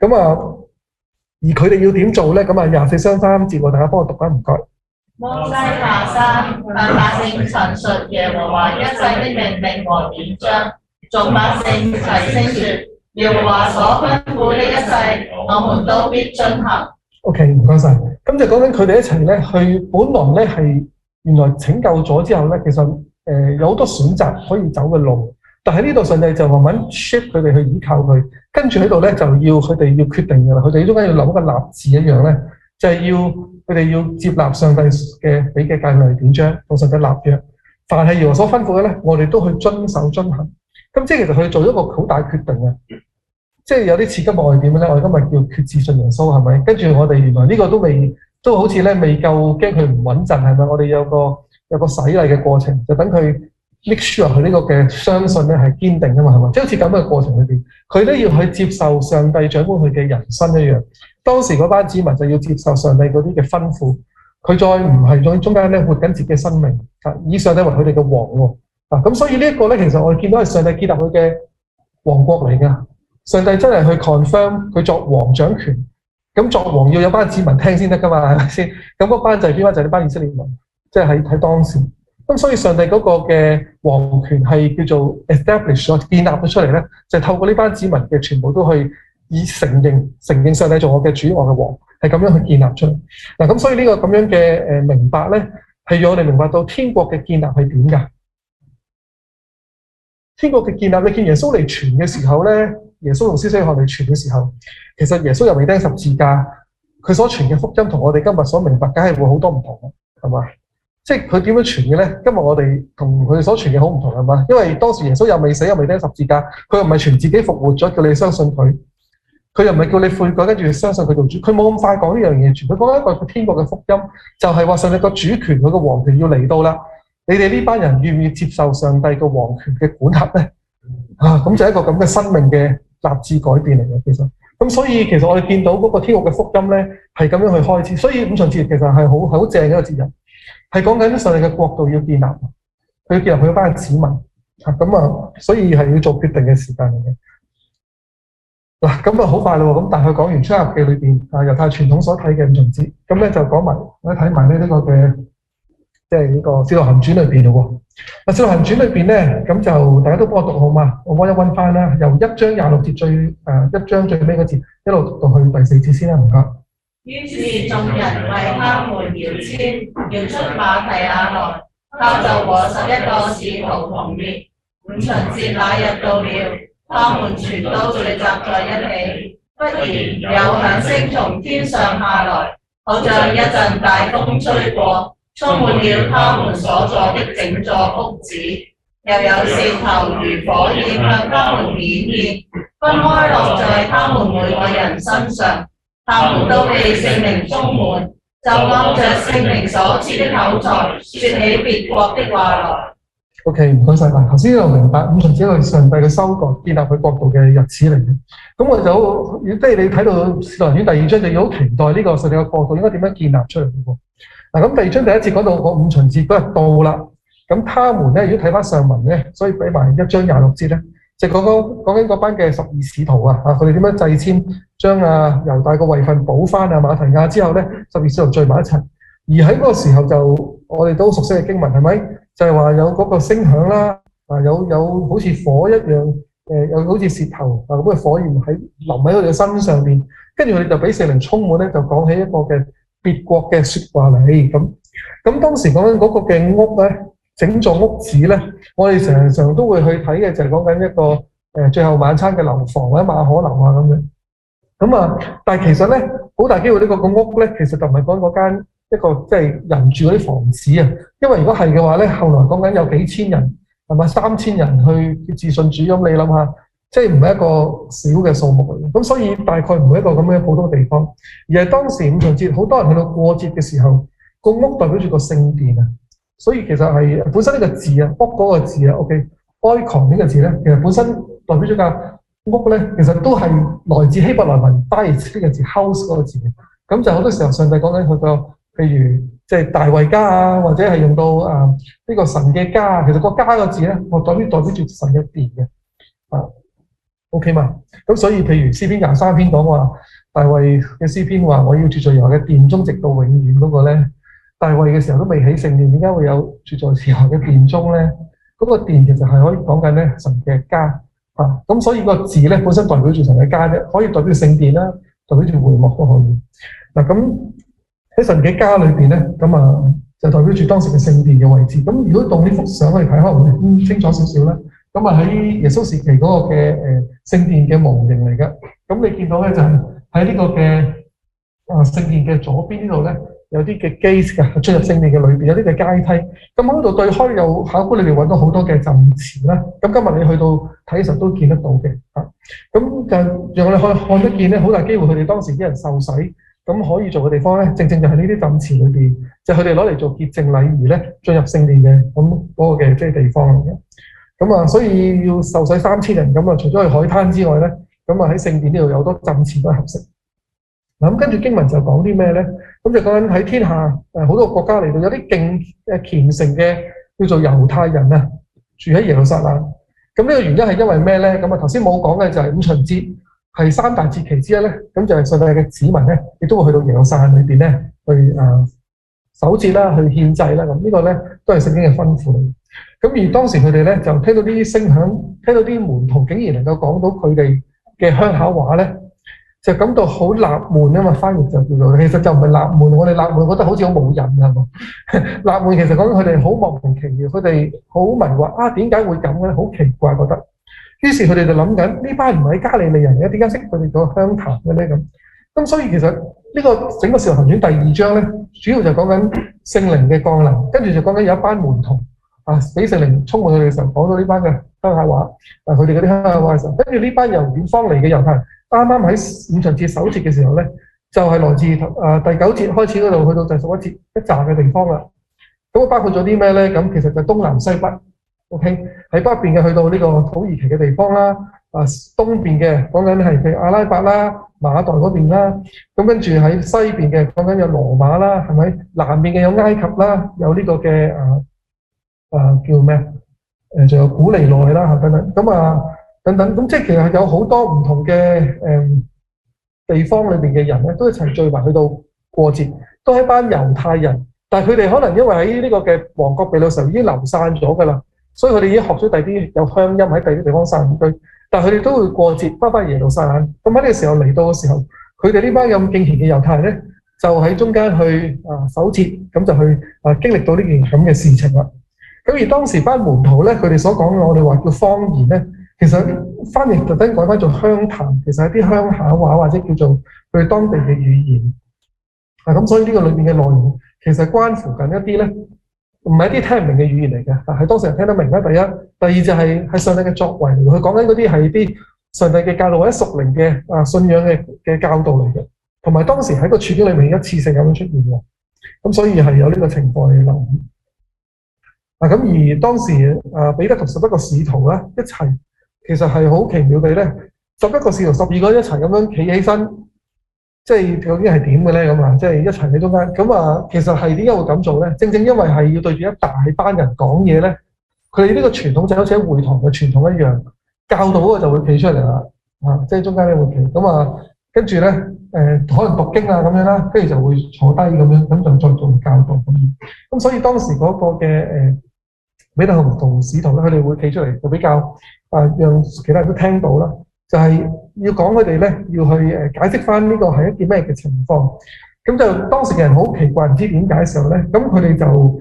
S1: 咁而佢哋要點做咧？咁24章3節，大家幫我讀返，唔該。
S2: 摩西下山，向百姓陳述耶和華一切的命令和典章，眾百姓齊聲說：耶和華所吩咐的一切，我們都必遵行。
S1: OK， 唔該晒。咁就講緊佢哋一齊咧，去本來咧係原來拯救咗之後咧，其實有好多選擇可以走嘅路，但喺呢度上帝就慢慢 shape 佢哋去依靠佢，跟住喺度咧就要佢哋要決定嘅啦。佢哋中間要諗一個立志一樣咧，就係要佢哋要接納上帝嘅俾嘅誡命典章，同上帝立約。凡係耶和華所吩咐嘅咧，我哋都去遵守遵行。咁即係其實佢做咗一個好大決定嘅，即係有啲似今日我哋點咧？我哋今日叫決志信耶穌係咪？跟住我哋原來呢個都好似咧未夠，驚佢唔穩陣係咪？我哋有個洗禮嘅過程，就等佢 make sure 佢呢個嘅相信咧係堅定㗎嘛係嘛？即係好似咁嘅過程裏邊，佢都要去接受上帝掌管佢嘅人生一樣。當時嗰班子民就要接受上帝嗰啲嘅吩咐，佢再唔係喺中間咧活緊自己嘅生命，以上帝為佢哋嘅王喎。咁所以呢一個咧，其實我哋見到係上帝建立佢嘅王國嚟㗎。上帝真係去 confirm 佢作王掌權，咁作王要有班子民聽先得㗎嘛，係咪先？咁嗰班就係邊班？就係呢班以色列民，即係喺當時。咁所以上帝嗰個嘅王權係叫做 establish 咗建立咗出嚟咧，就係透過呢班子民嘅全部都去以承認上帝做我嘅主，我嘅王，係咁樣去建立出嚟。嗱咁所以呢個咁樣嘅明白咧，係讓我哋明白到天國嘅建立係點㗎？天國嘅建立，你見耶穌嚟傳嘅時候咧，耶穌同施洗約翰嚟傳嘅時候，其實耶穌又未釘十字架，佢所傳嘅福音同我哋今日所明白，梗係會好多唔同嘅，係嘛？即係佢點樣傳嘅咧？今日我哋同佢哋所傳嘅好唔同係嘛？因為當時耶穌又未死又未釘十字架，佢又唔係傳自己復活咗，叫你相信佢，佢又唔係叫你悔改跟住相信佢做主，佢冇咁快講呢樣嘢傳，佢講一個天國嘅福音，就係話上帝個主權佢個王權要嚟到啦。你哋呢班人願唔願意接受上帝嘅王權嘅管轄咧？咁就係一個咁嘅生命嘅立志改變嚟嘅，其實。咁所以其實我哋見到嗰個天國嘅福音咧，係咁樣去開始。所以五旬節其實係好正嘅一個節日，係講緊上帝嘅國度要建立，佢要建立佢一班子民。所以係要做決定嘅時間嚟嘅。嗱，咁好快啦喎！咁大概講完出埃及記裏邊猶太傳統所睇嘅五旬節，咁咧就講埋我哋睇埋呢個嘅。即係呢個《使徒行傳》裏邊咯喎，《使徒行傳》裏邊咧，咁就大家都幫我讀好嘛？我溫一溫翻啦，由1章26節1章最尾嗰節一路讀到去第4節先啦，唔該。
S2: 於是眾人為他們搖籤，搖出馬提亞來，他就和11個使徒同列。五旬節那日到了，他們全都聚集在一起。忽然有響聲從天上下來，好像一陣大風吹過，充滿了他們所坐的整座屋子，又有舌頭如火焰向他們顯現，分開落在他們每個人身上，他們都被聖靈充滿，就按着聖靈所賜的口才，說起別國的話來。
S1: OK， 唔該晒。嗱，頭先就明白五旬節係上帝嘅收割、建立佢國度嘅日子嚟嘅。咁我就即係你睇到《使徒行傳》第2章，就要好期待呢個上帝嘅國度應該點樣建立出嚟嘅。嗱，咁第2章第1節講到個五旬節嗰日到啦，咁他們咧，如果睇翻上文咧，所以俾埋1章26節咧，就講緊嗰班嘅12使徒啊，佢哋點樣掣籤將猶大個位份補翻馬提亞之後咧，12使徒聚埋一齊，而喺嗰個時候就我哋都熟悉嘅經文係咪？就係話有嗰個聲響啦，有好似火一樣，有好似舌頭咁嘅火焰淋喺佢哋身上邊，跟住佢哋就俾聖靈充滿咧，就講起一個嘅別國嘅説話嚟咁當時講緊嗰個嘅屋咧，整座屋子咧，我哋成日都會去睇嘅就係講緊一個最後晚餐嘅樓房或者馬可樓啊咁樣。但係其實咧好大機會呢個屋咧，其實就唔係講嗰間一個即係人住嗰啲房子啊。因為如果係嘅話咧，後來講緊有幾千人係咪3000人去自信主咁，你諗下，即係唔係一個小嘅數目嚟嘅。咁所以大概唔係一個咁樣普通嘅地方，而係當時五旬節好多人去到過節嘅時候，個屋代表住個聖殿啊。所以其實係本身呢個字啊，屋嗰個字啊 ，OK，icon 呢個字咧，其實本身代表咗間屋咧，其實都係來自希伯來文 bait 呢個字 house 嗰個字嘅。咁就好多時候上帝講緊佢個，譬如即係大衛家啊，或者係用到呢個神嘅家，其實個家個字咧，我代表住神嘅殿嘅，OK 嘛？咁所以譬如詩篇23篇講話，大衛嘅詩篇話我要住在耶和華嘅殿中，直到永遠嗰個咧。大衛嘅時候都未起聖殿，點解會有住在耶和華嘅殿中咧？嗰個殿其實係可以講緊咧神嘅家，咁所以個字咧本身代表住神嘅家啫，可以代表聖殿啦，代表住會幕都可以。咁喺神嘅家裏邊咧，就代表住當時嘅聖殿嘅位置。咁如果動呢幅相去睇，可能會清楚少少啦。喺耶穌時期嗰個嘅聖殿嘅模型嚟嘅。咁你見到咧就係喺呢個嘅聖殿嘅左邊呢度咧，有啲嘅 gate 嘅出入聖殿嘅裏邊，有啲嘅階梯。咁喺度對開有考古裏邊揾到好多嘅浸池啦。咁今日你去到睇嘅時候都見得到嘅。咁就讓我哋看得見咧，好大機會佢哋當時啲人受洗。咁可以做嘅地方咧，正正就係呢啲浸池裏邊，就佢哋攞嚟做潔淨禮儀咧，進入聖殿嘅嗰個嘅即係地方嚟嘅。所以要受洗3000人，除咗去海灘之外咧，喺聖殿呢度有好多浸池都係合適。咁跟住經文就講啲咩咧？咁就講緊喺天下好多國家嚟到，有啲虔誠嘅叫做猶太人啊，住喺耶路撒冷。咁呢個原因係因為咩咧？頭先冇講嘅就係五旬節。係3大節期之一咧，咁就係上帝嘅子民咧，亦都會去到耶路撒冷裏邊咧，去守節啦，去獻祭啦。呢個咧都係聖經嘅吩咐嚟。咁而當時佢哋咧就聽到啲聲響，聽到啲門徒竟然能夠講到佢哋嘅鄉下話咧，就感到好納悶啊嘛。翻譯就叫做，其實就唔係納悶，我哋納悶覺得好似好冇癮係嘛。納悶其實講緊佢哋好莫名其妙，佢哋好迷惑點解會咁嘅咧？好奇怪覺得。於是佢哋就諗緊呢班唔係加利利人嘅，點解識佢哋個鄉談嘅咧？咁所以其實呢個整個《使徒行傳》第2章咧，主要就講緊聖靈嘅降臨，跟住就講緊有一班門徒俾聖靈充滿佢哋嘅時候，講到呢班嘅鄉下話，佢哋嗰啲鄉下話嘅時候，跟住呢班由遠方嚟嘅猶太人，啱啱喺五旬節守節嘅時候咧，就係來自第9節開始嗰度，去到第11節一紮嘅地方啦。咁包括咗啲咩咧？咁其實就東南西北。OK， 喺北邊嘅去到呢個土耳其嘅地方啦，東邊嘅講緊係譬如阿拉伯啦、馬代嗰邊啦，咁跟住喺西邊嘅講緊有羅馬啦，係咪？南邊嘅有埃及啦，有呢個嘅叫咩？仲有古利奈啦等等，等等，咁即係其實有好多唔同嘅地方裏邊嘅人咧，都一齊聚埋去到過節，都係一班猶太人，但係佢哋可能因為喺呢個嘅王國被擄時候已經流散咗㗎啦。所以佢哋已經學咗第啲有鄉音喺第啲地方散居，但係佢哋都會過節翻耶路撒冷。咁喺呢個時候嚟到嘅時候，佢哋呢班咁敬虔嘅猶太人咧，就喺中間去守節，咁就去經歷到呢件咁嘅事情啦。咁而當時班門徒咧，佢哋所講嘅我哋話叫方言咧，其實翻譯特登改翻做鄉談，其實係啲鄉下話或者叫做佢哋當地嘅語言。咁所以呢個裏面嘅內容其實關乎緊一啲咧。唔係一啲聽唔明嘅語言嚟嘅，但係當時人聽得明啦。第一，第二就係上帝嘅作為，佢講緊嗰啲係啲上帝嘅教導或者屬靈嘅信仰嘅教導嚟嘅，同埋當時喺個處境裏面一次性咁樣出現喎。咁所以係有呢個情況嘅留意。咁而當時彼得同11個使徒咧一齊，其實係好奇妙地咧，11個使徒12個一齊咁樣企起身。即係究竟係點嘅咧？即係一齊喺中間。其實係點解會咁做咧？正正因為係要對住一大班人講嘢咧，佢哋呢個傳統就好似喺會堂嘅傳統一樣，教導嗰個就會企出嚟啦。即係中間咧會企。跟住咧可能讀經啊咁樣啦，跟住就會坐低咁樣，咁就再做教導咁。咁所以當時嗰個嘅彼得同使徒咧，佢哋會企出嚟，就比較讓其他人都聽到啦。就係要講佢哋咧，要去解釋翻呢個係一件咩嘅情況。咁就當時嘅人好奇怪，唔知點解嘅時候咧，咁佢哋就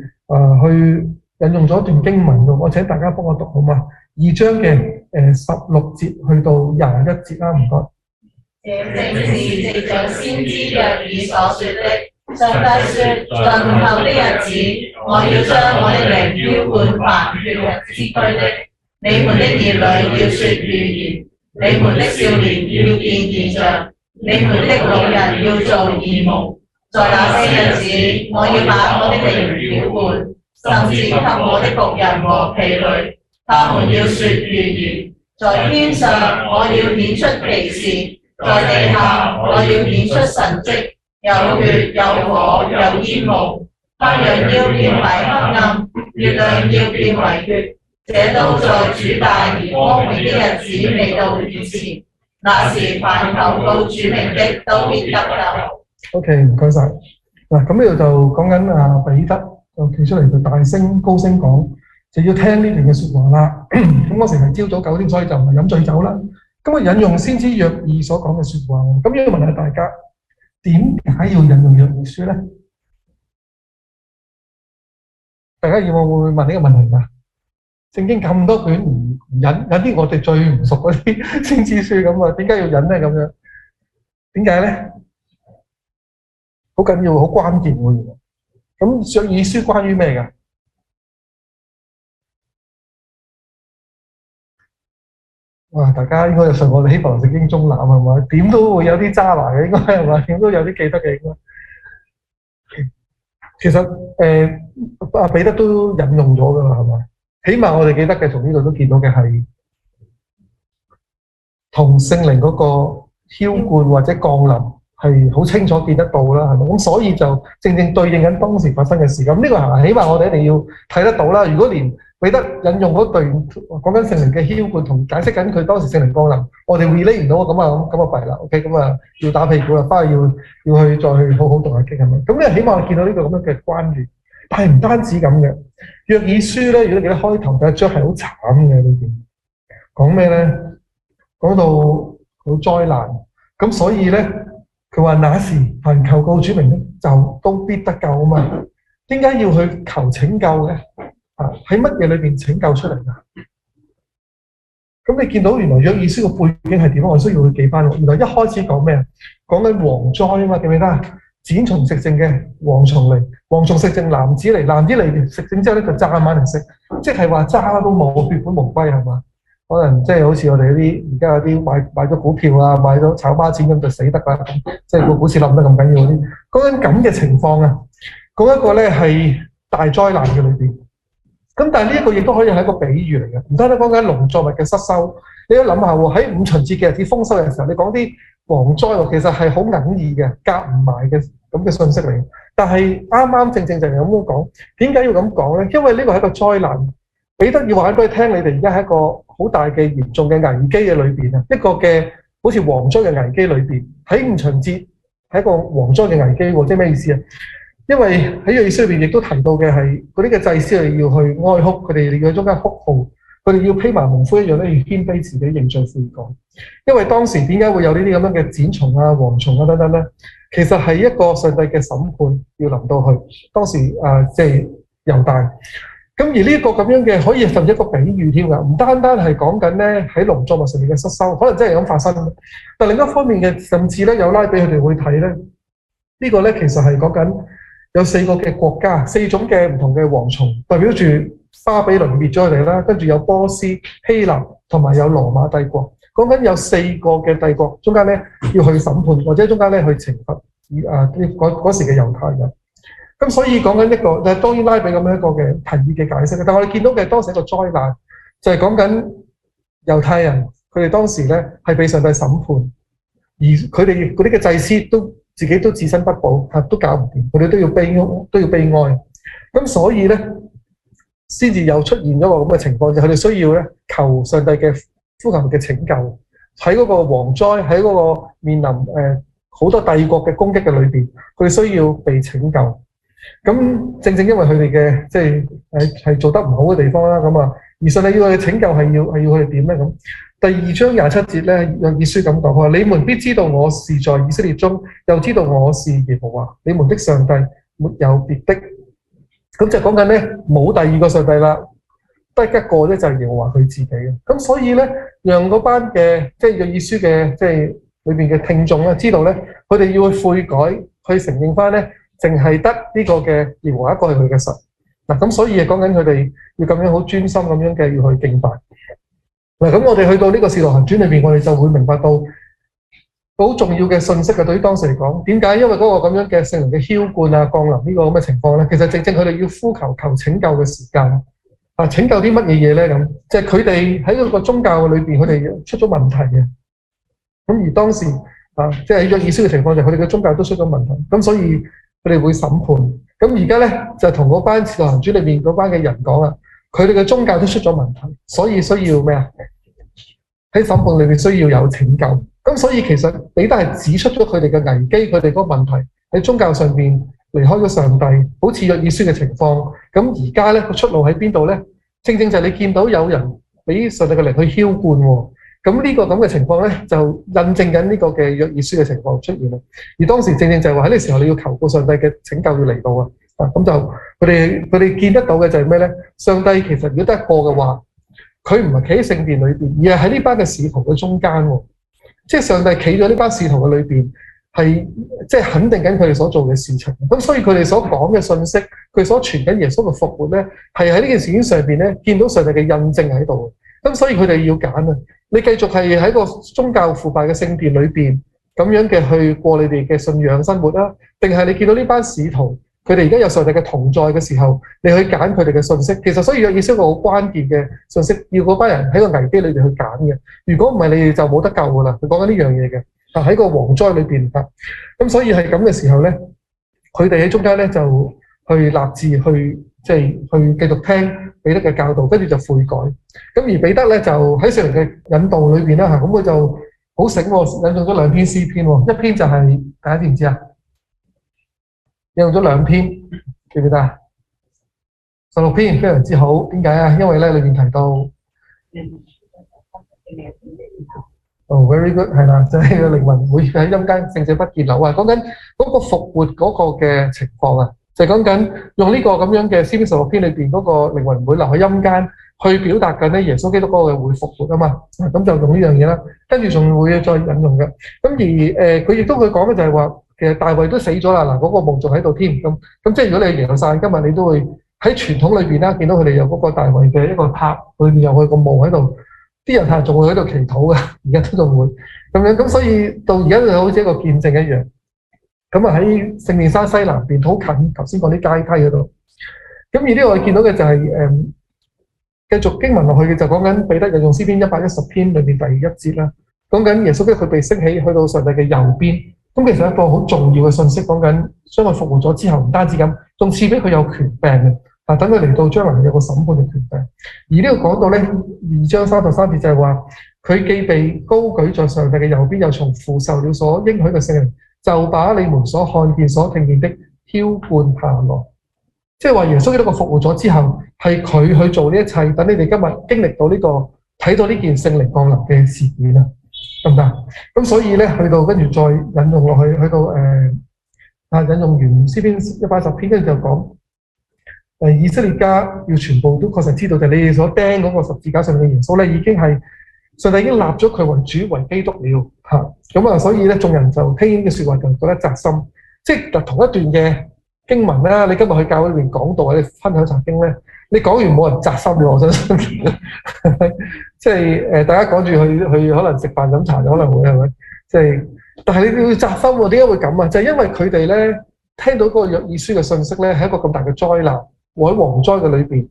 S1: 去引用咗一段經文嘅，我請大家幫我讀好嘛？2章嘅16節去到21節啦，唔該。
S2: 這正是藉着先知約珥所說的。上帝說：近後的日子，我要將我的靈澆灌凡血肉之軀的，你們的兒女要說預言。你們的少年要見異象，你們的老人要做異夢。在那些日子，我要把我的靈澆灌，甚至給我的僕人和婢女，他們要說預言。在天上，我要顯出奇事；在地下，我要顯出神蹟，有血，有火，有煙霧。太陽要變為黑暗，月亮要變為血。這都在主大而光榮的日子未到以前，那時凡求告主名的都必得救。
S1: OK， 唔該晒。嗱，咁呢度就講緊彼得就企出嚟就大聲高聲講，就要聽呢段嘅説話啦。咁嗰時係朝早9點，所以就唔係飲醉酒啦。咁啊，引用先知約珥所講嘅説話。咁要問下大家，點解要引用約珥書咧？大家有冇會問呢個問題㗎？聖經咁多卷唔引啲我哋最唔熟嗰啲先知書咁啊？點解要引咧？咁樣點解咧？好緊要，好關鍵喎。咁約珥書關於咩㗎？哇！大家應該有上過希伯來聖經中覽係嘛？點都會有啲渣拿嘅，應該係嘛？點都有啲記得嘅應該。其實阿彼得都引用咗㗎啦，係嘛？起碼我哋記得嘅，從呢度都見到嘅係同聖靈嗰個澆灌或者降臨係好清楚見得到啦，係咪？咁所以就正正對應緊當時發生嘅事。咁呢個係起碼我哋一定要睇得到啦。如果連彼得引用嗰段講緊聖靈嘅澆灌同解釋緊佢當時聖靈降臨，我哋 relate 唔到，咁啊弊啦。OK， 咁啊要打屁股啦，翻去要去再去好好讀下經係咪？咁咧起碼我見到呢個咁樣嘅關聯。但係唔單止咁嘅，約珥書咧，如果你記得開頭第一章係好慘嘅裏邊，講咩咧？講到好災難，咁所以咧佢話那時凡求告主名咧，就都必得救啊嘛。點解要去求拯救嘅？喺乜嘢裏邊拯救出嚟㗎？咁你見到原來約珥書嘅背景係點？我需要去記翻。原來一開始講咩啊？講緊蝗災啊嘛，記唔記得啊？剪蟲食剩嘅蝗蟲嚟，蝗蟲食剩籃子嚟食剩之後咧就揸埋嚟食，即係話揸都冇，血本無歸係嘛？可能即係好似我哋嗰啲而家有啲買咗股票啊，買咗炒孖展咁就死得啦，即係個股市冧得咁緊要嗰啲，講緊咁嘅情況啊，講一個咧係大災難嘅裏邊。咁但係呢一個亦都可以係一個比喻嚟嘅，唔單止講緊農作物嘅失收，你都諗下喎，喺五旬節嘅日子豐收嘅時候，你講啲蝗災喎，其實係好隱意嘅，夾唔埋嘅咁嘅信息嚟。但係啱啱正正就係咁樣講，點解要咁講咧？因為呢個係一個災難，彼得要話俾你聽，你哋而家喺一個好大嘅嚴重嘅危機嘅裏邊啊，一個嘅好似蝗災嘅危機裏邊，喺五旬節係一個蝗災嘅危機喎，即係咩意思啊？因為喺約珥書裏邊亦都提到嘅係嗰啲嘅祭司係要去哀哭，佢哋要喺中間哭號，佢哋要披麻蒙灰一樣咧，要謙卑自己認罪悔改。因為當時點解會有呢啲咁樣嘅剪蟲啊、蝗蟲啊等等咧？其實係一個上帝嘅審判要臨到去。當時即係猶大。咁而呢一個咁樣嘅可以甚至一個比喻添㗎，唔單單係講緊咧喺農作物上面嘅失收，可能真係咁發生。但另一方面嘅，甚至咧有拉比佢哋會睇咧，呢個咧其實係講緊。有4個嘅國家，4種嘅唔同嘅蝗蟲，代表住巴比倫滅咗佢哋啦，跟住有波斯、希臘同埋有羅馬帝國。講緊有4個嘅帝國，中間咧要去審判，或者中間咧去懲罰嗰時嘅猶太人。咁所以講緊一個，就係當然拉比咁樣一個嘅提議嘅解釋。但我哋見到嘅當時一個災難，就係講緊猶太人，佢哋當時咧係被上帝審判，而佢哋嗰啲嘅祭司自己都自身不保，都搞唔掂，佢哋都要悲哀。咁所以咧，先至又出現咗個咁嘅情況，就佢哋需要咧求上帝嘅呼求嘅拯救。喺嗰個蝗災，喺嗰個面臨好多帝國嘅攻擊嘅裏邊，佢哋需要被拯救。咁正正因為佢哋嘅即係做得唔好嘅地方啦，咁啊，而上帝要佢哋拯救係要佢哋點咧咁？第2章27節咧，約珥書咁講，佢話：你們必知道我是在以色列中，又知道我是耶和華，你們的上帝，沒有別的。咁就講緊咧，冇第二個上帝啦，得一個咧就係耶和華佢自己嘅。咁所以咧，讓嗰班嘅即係約珥書嘅即係裏邊嘅聽眾咧，知道咧，佢哋要去悔改，去承認翻咧，淨係得呢個嘅耶和華一個係佢嘅神。嗱，咁所以講緊佢哋要咁樣好專心咁樣嘅要去敬拜。嗱，咁我哋去到呢個《使徒行傳》裏邊，我哋就會明白到好重要嘅信息嘅。對於當時嚟講，點解？因為嗰個咁樣嘅聖靈嘅澆灌啊、降臨呢個咁嘅情況咧，其實正正佢哋要呼求拯救嘅時間啊！拯救啲乜嘢嘢咧？咁即係佢哋喺嗰個宗教裏邊，佢哋出咗問題嘅。咁而當時即係約珥書嘅情況就係佢哋嘅宗教都出咗問題，咁所以佢哋會審判。咁而家咧就同嗰班《使徒行傳》裏邊嗰班嘅人講啦。佢哋嘅宗教都出咗問題，所以需要咩啊？喺審判裏面需要有拯救。咁所以其實彼得係指出咗佢哋嘅危機，佢哋嗰個問題喺宗教上面離開咗上帝，好似約珥書嘅情況。咁而家咧個出路喺邊度咧？正正就係你見到有人俾上帝嘅靈去澆灌喎。咁呢個咁嘅情況咧，就印證緊呢個嘅約珥書嘅情況出現啦。而當時正正就係話喺呢個時候你要求告上帝嘅拯救要嚟到啊！咁就佢哋見得到嘅就係咩咧？上帝其實如果得一個嘅話，佢唔係企喺聖殿裏邊，而係喺呢班嘅使徒嘅中間喎。即係上帝企咗呢班使徒嘅裏邊，係即係肯定緊佢哋所做嘅事情。咁所以佢哋所講嘅信息，佢所傳緊耶穌嘅復活咧，係喺呢件事件上邊咧見到上帝嘅印證喺度。咁所以佢哋要揀啊！你繼續係喺個宗教腐敗嘅聖殿裏邊咁樣嘅去過你哋嘅信仰生活啦，定係你見到呢班使徒佢哋而家有上帝嘅同在嘅時候，你去揀佢哋嘅信息。其實所以約珥書一個好關鍵嘅信息，要嗰班人喺個危機裏邊去揀嘅。如果唔係，你哋就冇得救噶啦。佢講緊呢樣嘢嘅，喺個蝗災裏邊啊。咁所以係咁嘅時候咧，佢哋喺中間咧就去立志去即係去繼續聽彼得嘅教導，跟住就悔改。咁而彼得咧就喺聖靈嘅引導裏邊啦嚇，咁佢就好醒喎，引用咗兩篇詩篇喎。一篇就係大家知唔知啊？引用咗兩篇，記唔記得啊？16篇非常之好，點解啊？因為咧裏面提到very good 係啦，就係個靈魂會喺陰間，聖者不見朽啊！講緊嗰個復活嗰個嘅情況啊，就係講緊用呢個咁樣嘅詩篇16篇裏邊嗰個靈魂會留喺陰間，去表達緊咧耶穌基督嗰個會復活啊嘛。咁就用呢樣嘢啦，跟住仲會再引用嘅。咁而佢亦都會講嘅就係話，其實大衛都死咗啦，嗱、那、嗰個夢仲喺度添。咁即係如果你係耶路撒冷，今日你都會喺傳統裏邊啦，見到佢哋有嗰個大衛嘅一個塔，裏邊有佢個墓喺度。啲人係仲會喺度祈禱嘅，而家都仲會咁樣，咁所以到而家就好似一個見證一樣。咁啊喺聖殿山西南邊好近，頭先講啲階梯嗰度。咁而呢個我哋見到嘅就係繼續經文落去嘅，就講緊彼得引用詩篇110篇裏邊第1節啦，講緊耶穌基督佢被升起去到上帝嘅右邊。咁其實一個好重要嘅信息，講緊將佢復活咗之後，唔單止咁，仲賜俾佢有權柄嘅。等佢嚟到將來有個審判嘅權柄。而呢個講到咧2章3到3節就係話，佢既被高舉在上帝嘅右邊，又從父受了所應許嘅聖靈，就把你們所看見所聽見的澆灌下來。即係話耶穌基督復活咗之後，係佢去做呢一切，等你哋今日經歷到呢個睇到呢件聖靈降臨嘅事件啊，得唔得？咁所以咧去到跟住再引用落去，去到引用完詩篇110篇，跟住就講。以色列家要全部都確實知道，就係你哋所釘嗰個十字架上面嘅耶穌咧，已經係上帝已經立咗佢為主為基督了嚇。咁啊，所以咧眾人就聽呢啲説話就覺得扎心。即係同一段嘅經文啦，你今日去教會裏邊講道或者分享查經咧，你講完冇人扎心嘅，我相信。即係大家講住去可能食飯飲茶就可能會係咪？即係，但係你要扎心喎，點解會咁啊？就係因為佢哋咧聽到嗰個約珥書嘅信息咧，係一個咁大嘅災難。喺蝗災嘅裏邊，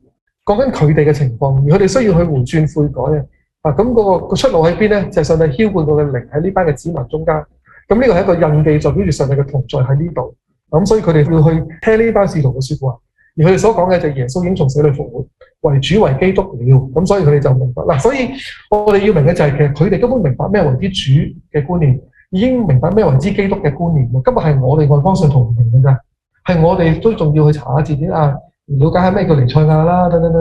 S1: 講緊佢哋嘅情況，而佢哋需要去回轉悔改啊！咁嗰個出路喺邊咧？就係上帝澆灌佢嘅靈喺呢班嘅子民中間。咁呢個係一個印記，代表住上帝嘅同在喺呢度。咁所以佢哋要去聽呢班使徒嘅説話，而佢哋所講嘅就係耶穌已經從死裏復活，為主為基督了。咁所以佢哋就明白嗱。所以我哋要明嘅就係其實佢哋根本明白咩為之主嘅觀念，已經明白咩為之基督嘅觀念。今日係我哋外邦信徒唔明嘅啫，係我哋都仲要去查下字典啊！了解下咩叫彌賽亞啦，等等，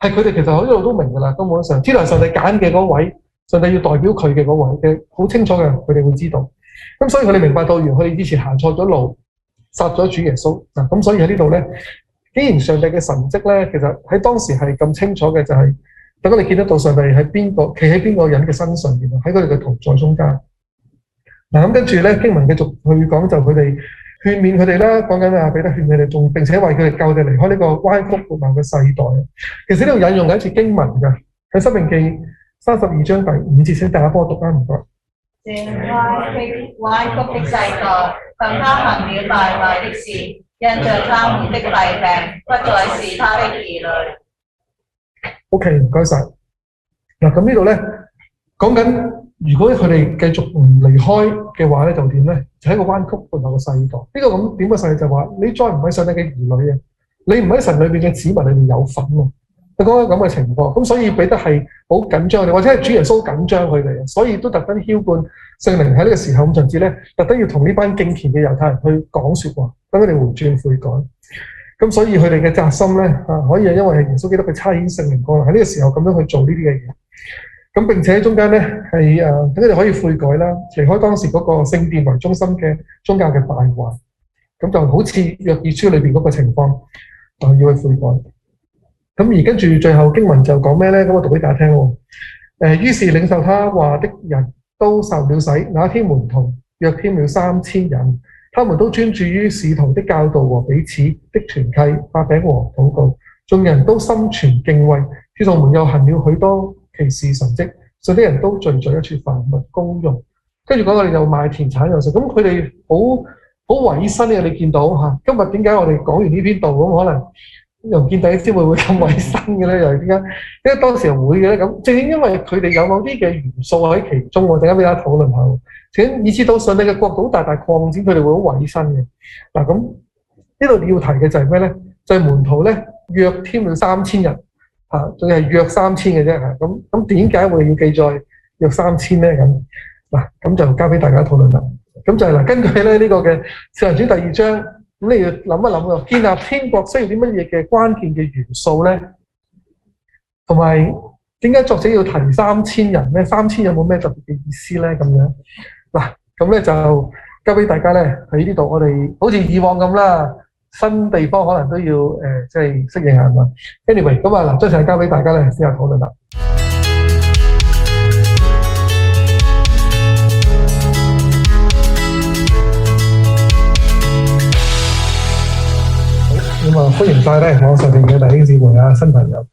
S1: 係佢哋其實一路都明㗎啦。根本上，天台上帝揀嘅嗰位，上帝要代表佢嘅嗰位嘅，好清楚嘅，佢哋會知道。咁所以佢哋明白到，原來佢哋之前行錯咗路，殺咗主耶穌嗱。咁所以喺呢度咧，既然上帝嘅神蹟咧，其實喺當時係咁清楚嘅，就係等我哋見得到上帝喺邊個，企喺邊個人嘅身上邊，喺佢哋嘅同在中間。嗱咁跟住咧，經文繼續去講就佢哋。勸勉佢哋啦，講緊彼得勸佢哋，仲並且為佢哋救佢哋離開呢個彎曲悖謬嘅世代。其實呢度引用緊一次經文㗎，喺《申命記》32章第5節，請大家幫我讀啦，唔該。
S2: 正彎曲的世代，向他行了大壞的事，因着他們的弊病，不再是他的兒女。
S1: OK， 唔該晒。嗱咁呢度咧講緊。如果佢哋繼續唔離開嘅話咧，就點咧？就喺一個彎曲悖謬嘅世代。呢個咁點嘅世代就話，你再唔係上帝嘅兒女啊，你唔喺神裏邊嘅子民裏面有份啊。佢講緊咁嘅情況，咁所以彼得係好緊張佢哋，或者係主耶穌緊張佢哋，所以都特登澆灌聖靈喺呢個時候咁甚至咧，特登要同呢班敬虔嘅猶太人去講説話，等佢哋回轉悔改。咁所以佢哋嘅責心咧可以係因為係耶穌基督嘅差遣聖靈降臨喺呢個時候咁樣去做呢啲嘅嘢。咁並且中間咧係等佢哋可以悔改啦，離開當時嗰個聖殿為中心嘅宗教嘅敗壞。咁就好似約珥書裏邊嗰個情況要去悔改。咁而跟住最後經文就講咩咧？咁我讀俾大家聽喎。於是領受他話的人都受了洗，那天門徒約添了3000人，他們都專注於使徒的教導和彼此的團契、發餅和禱告。眾人都心存敬畏，使徒們又行了許多奇事神蹟，信的人都聚在一處，凡物公用。跟住講我哋又賣田產又食，咁佢哋好委身嘅。你見到嚇，今日點解我哋講完呢篇道咁可能又見弟兄姊妹會咁委身嘅咧？又係點解？因為當時又會嘅咧。咁正因為佢哋有某啲嘅元素喺其中，我陣間俾大家討論下。請以至到上帝嘅國度大大擴展，佢哋會好委身嘅。嗱，咁呢度要提嘅就係咩咧？就係門徒咧約添了3000人嚇，仲係約3000嘅啫嚇。咁點解我哋要記載約3000咧？咁就交俾大家討論啦。咁就係根據咧呢個嘅《使徒行傳》第2章，咁你要諗一諗喎，建立天國需要啲乜嘢嘅關鍵嘅元素咧？同埋點解作者要提3000人咧？3000有冇咩特別嘅意思咧？咁樣咁咧就交俾大家咧喺呢度，我哋好似以往咁啦，新地方可能都要即係適應下嘛。Anyway， 咁將時間交俾大家咧試下討論啦。咁歡迎晒咧網上邊嘅弟兄姊妹啊，新朋友。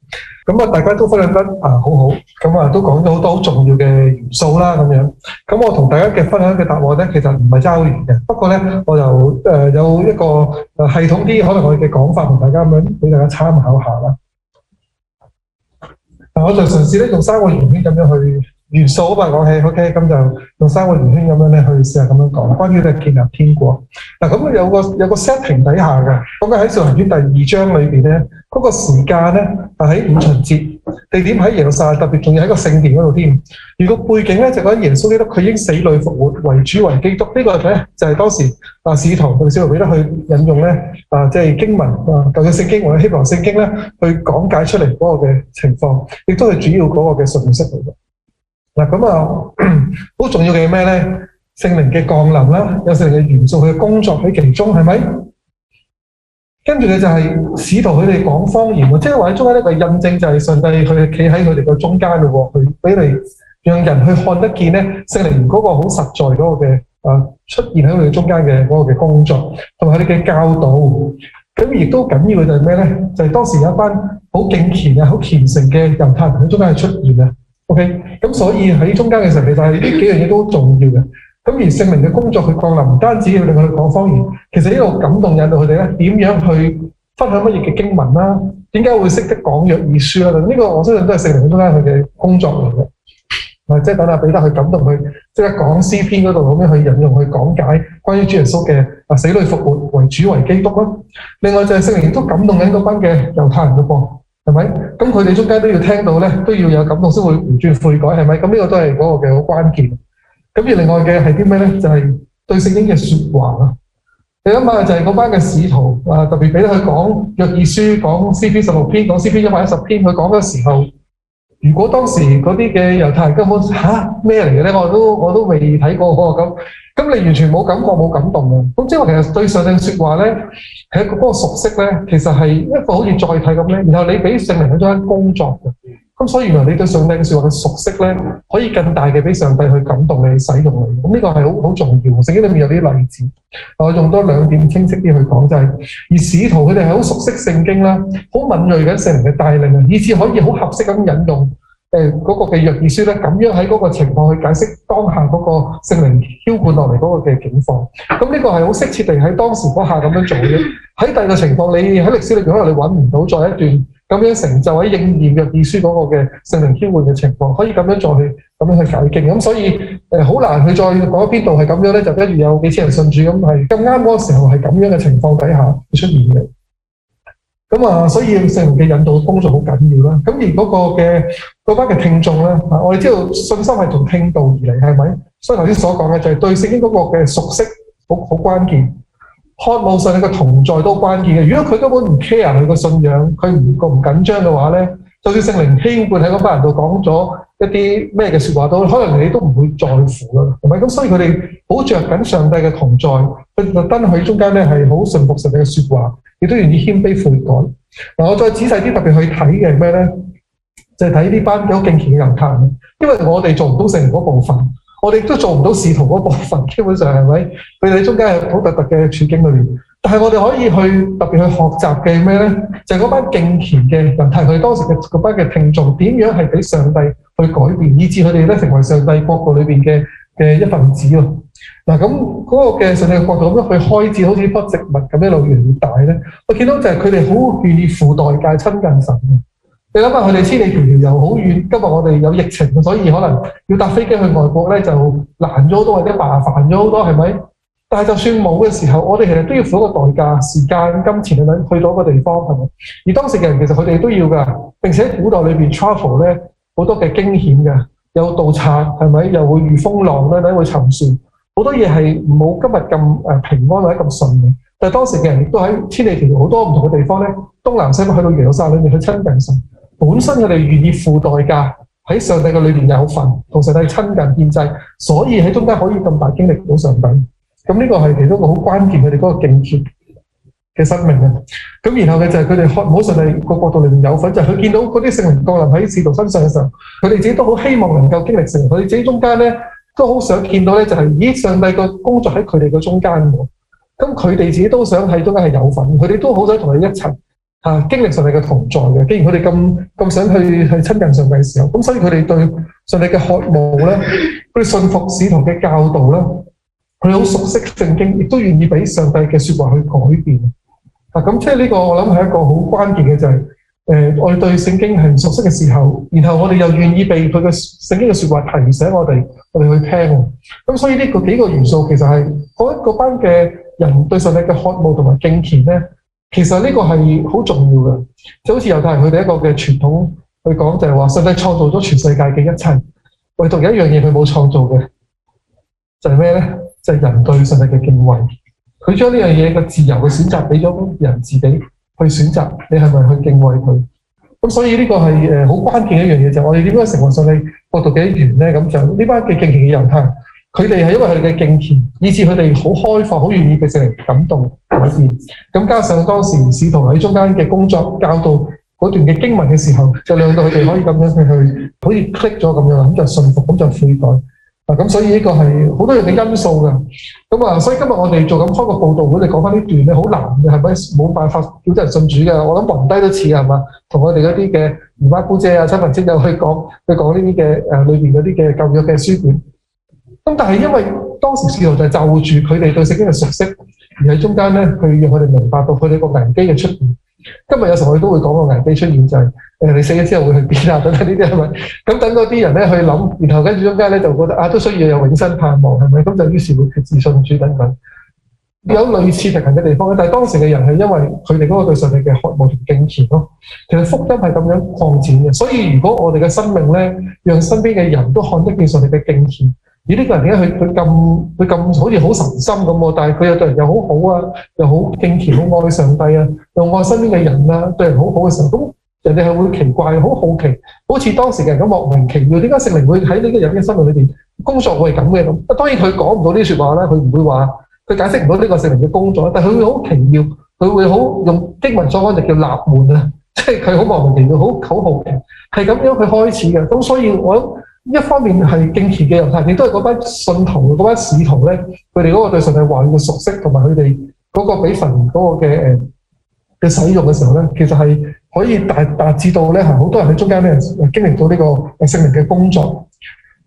S1: 咁大家都分享得好好，咁都講咗好多好重要嘅元素啦，咁樣。咁我同大家嘅分享嘅答案咧，其實唔係爭好遠嘅。不過咧，我就有一個系統啲，可能我哋嘅講法同大家咁樣俾大家參考下啦。我就嘗試咧用3個圓圈咁樣去元素啊嘛，講起 OK， 咁就用3個圓圈咁樣咧去試下咁樣講，關於咧建立天國。咁有個 setting 底下嘅，講緊喺《使徒行傳》第2章裏邊咧，嗰個時間咧係喺五旬節，地點喺耶路撒冷，特別仲要喺個聖殿嗰度添。而個背景咧就講耶穌基督佢已經死裏復活，為主為基督。呢個咧就係當時使徒同使徒彼得去引用咧即係經文舊約聖經或者希伯來聖經咧去講解出嚟嗰個嘅情況，亦都係主要嗰個嘅信息嚟嘅。好重要嘅係咩咧？聖靈嘅降臨啦，有聖靈嘅元素，佢嘅工作喺其中，係咪？跟住嘅就係使徒佢哋講方言，即係話喺中間呢個印證就係上帝佢企喺佢哋嘅中間嘅喎，佢俾你讓人去看得見咧聖靈嗰個好實在嗰個嘅出現喺佢哋中間嘅嗰個嘅工作，同埋佢哋嘅教導。咁亦都緊要嘅就係咩咧？就係當時有一班好敬虔啊、好虔誠嘅猶太人喺中間去出現啊。OK， 咁所以喺中間嘅時候，其實係呢幾樣嘢都好重要嘅。咁而聖靈嘅工作佢降臨，唔單止要令佢哋講方言，其實呢度感動引導佢哋咧，點樣去分享乜嘢嘅經文啦？點解會識得講約珥書啦？呢個我相信都係聖靈喺中間佢嘅工作嚟嘅。即係等阿彼得去感動佢，即係講詩篇嗰度咁樣去引用去講解關於主耶穌嘅死裏復活為主為基督咯。另外就係聖靈亦都感動緊嗰班嘅猶太人嘅噃。係咪？咁佢哋中間都要聽到咧，都要有感動先會回轉悔改，係咪？咁呢個都係嗰個嘅好關鍵。咁而另外嘅係啲咩咧？就係對聖經嘅說話啊！你諗下，就係嗰班嘅使徒特別俾佢講約珥書、講詩篇16篇、講詩篇110篇，佢講嘅時候，如果當時嗰啲嘅猶太人根本咩嚟嘅咧，我都未睇過喎咁你完全冇感覺冇感動嘅，咁即係話其實對上帝説話咧，係一個嗰個熟悉咧，其實係一個好似載體咁咧。然後你俾聖靈喺中間工作嘅，咁所以原來你對上帝嘅説話嘅熟悉咧，可以更大嘅俾上帝去感動你、使用你。咁呢個係好重要。聖經裏面有啲例子，我用多2點清晰啲去講，就係而使徒佢哋係好熟悉聖經啦，好敏鋭緊聖靈嘅帶領啊，以至可以好合適咁引用。嗰個嘅約珥書咧，咁樣喺嗰個情況去解釋當下嗰個聖靈澆灌落嚟嗰個嘅境況。咁呢個係好適切地喺當時嗰下咁樣做嘅。喺第二個情況，你喺歷史裏邊可能你揾唔到再一段咁樣成就喺應驗約珥書嗰個嘅聖靈澆灌嘅情況，可以咁樣再去咁樣去解經。咁所以好難去再講邊度係咁樣咧，就跟住有幾千人信主咁係咁啱嗰個時候係咁樣嘅情況底下出現嘅。咁所以聖靈嘅引導工作好緊要啦。咁而嗰個嘅嗰班嘅聽眾咧，我哋知道信心係從聽道而嚟，係咪？所以頭先所講嘅就係對聖經嗰個嘅熟悉好關鍵，渴慕上帝嘅同在都關鍵嘅。如果佢根本唔 care 佢個信仰，佢唔緊張嘅話咧，就算聖靈興奮喺嗰班人度講咗一啲咩嘅説話都，可能你都唔會在乎啦，係咪？咁所以佢哋好着緊上帝嘅同在，佢特登喺中間咧係好順服上帝嘅説話，亦都願意謙卑悔改。嗱，我再仔細啲特別去睇嘅係咩咧？就係睇呢班有敬虔嘅猶太人，因為我哋做唔到聖靈嗰部分，我哋都做唔到使徒嗰部分，基本上係咪？佢哋中間係好特特嘅處境裏面，但係我哋可以去特別去學習嘅咩咧？就係嗰班敬虔嘅猶太人，佢哋當時嘅嗰班嘅聽眾點樣係俾上帝去改變，以致佢哋咧成為上帝國度裏邊嘅一份子咯。嗱，咁嗰個嘅上帝嘅國度咁樣去開展，好似棵植物咁一路越嚟越大咧。我見到就係佢哋好願意付代價親近神嘅。你諗下，佢哋千里迢迢又好遠，今日我哋有疫情，所以可能要搭飛機去外國咧就難咗好多，或者麻煩咗好多，係咪？但係就算冇嘅時候，我哋其實都要付一個代價、時間、金錢去到一個地方，係咪？而當時嘅人其實佢哋都要㗎，並且喺古代裏邊 travel 咧好多嘅驚險嘅，有盜賊係咪？又會遇風浪咧，會沉船，好多嘢係冇今日咁平安或者咁順嘅。但係當時嘅人亦都喺千里迢迢好多唔同嘅地方咧，東南西北去到耶路撒冷裏面去親近神。本身佢哋願意付代價喺上帝嘅裏邊有份，同上帝親近獻祭，所以喺中間可以咁大經歷到上帝。咁呢個係其中一個好關鍵，佢哋嗰個敬虔嘅生命啊。咁然後嘅就係佢哋渴慕上帝個國度裏面有份，就係佢見到嗰啲聖靈降臨喺使徒身上嘅時候，佢哋自己都好希望能夠經歷聖靈。佢哋自己中間咧都好想見到咧，就係咦上帝個工作喺佢哋嘅中間喎。咁佢哋自己都想喺中間係有份，佢哋都好想同佢一齊。經歷上帝嘅同在嘅，既然佢哋咁想去親近上帝嘅時候，咁所以佢哋對上帝嘅渴慕咧，佢哋信服使徒嘅教導咧，佢哋好熟悉聖經，亦都願意俾上帝嘅説話去改變。咁即係呢個我諗係一個好關鍵嘅就係，我哋對聖經係唔熟悉嘅時候，然後我哋又願意被佢嘅聖經嘅説話提醒我哋去聽。咁所以呢個幾個元素其實係嗰班嘅人對上帝嘅渴慕同埋敬虔咧。其實呢個係好重要嘅，就好似猶太人佢哋一個嘅傳統去講，就係話上帝創造咗全世界嘅一切，唯獨有一樣嘢佢冇創造嘅，就係咩咧？就係人對上帝嘅敬畏。佢將呢樣嘢嘅自由嘅選擇俾咗人自己去選擇，你係咪去敬畏佢？咁所以呢個係好關鍵一樣嘢，就係我哋點樣成為上帝國度嘅一員咧？咁就呢班嘅敬虔嘅猶太人。佢哋係因為佢哋嘅敬虔，以致佢哋好開放，好願意被聖靈感動改變。咁加上當時使徒喺中間嘅工作教導嗰段嘅經文嘅時候，就令到佢哋可以咁樣去好似 click 咗咁樣，咁就順服，咁就悔改。咁所以呢個係好多樣嘅因素㗎。咁所以今日我哋做咁開個報道會，你講翻呢段咧，好難嘅，係咪？冇辦法叫啲人信主嘅。我諗暈低都似係嘛，同我哋嗰啲嘅姨媽姑姐啊、親朋戚友去講呢啲嘅裏邊嗰啲嘅舊約嘅書卷。咁但係因為當時使徒就係就住佢哋對聖經嘅熟悉，而喺中間咧，佢讓佢哋明白到佢哋個危機嘅出現。今日有時候我哋都會講個危機出現就係你死咗之後會去邊啊？等等呢啲係咪？咁等嗰啲人咧去諗，然後跟住中間咧就覺得都需要有永生盼望係咪？咁就於是會決志信主等等。有類似平衡嘅地方嘅，但係當時嘅人係因為佢哋嗰個對上帝嘅渴慕同敬虔咯。其實福音係咁樣擴展嘅，所以如果我哋嘅生命咧，讓身邊嘅人都看得見上帝嘅敬虔。而呢個人點解佢咁好似好神心咁喎？但係佢又對人又好好啊，又好敬虔，好愛上帝啊，又愛身邊嘅人啊，對人好好嘅時候，咁人哋係會奇怪，好好奇，好似當時嘅人咁莫名其妙，點解聖靈會喺呢個人嘅生命裏邊工作會係咁嘅咁？當然佢講唔到呢啲説話啦，佢唔會話佢解釋唔到呢個聖靈嘅工作，但係佢會好奇妙，佢會好用經文所講就叫納悶啊，即係佢好莫名其妙，好好奇，係咁樣去開始嘅。咁所以我一方面係敬虔嘅猶太人，亦都係嗰班信徒、嗰班使徒咧，佢哋嗰個對上帝話語嘅熟悉，同埋佢哋嗰個俾神嗰個嘅使用嘅時候咧，其實係可以達至到咧，係好多人喺中間咧經歷到呢個聖靈嘅工作。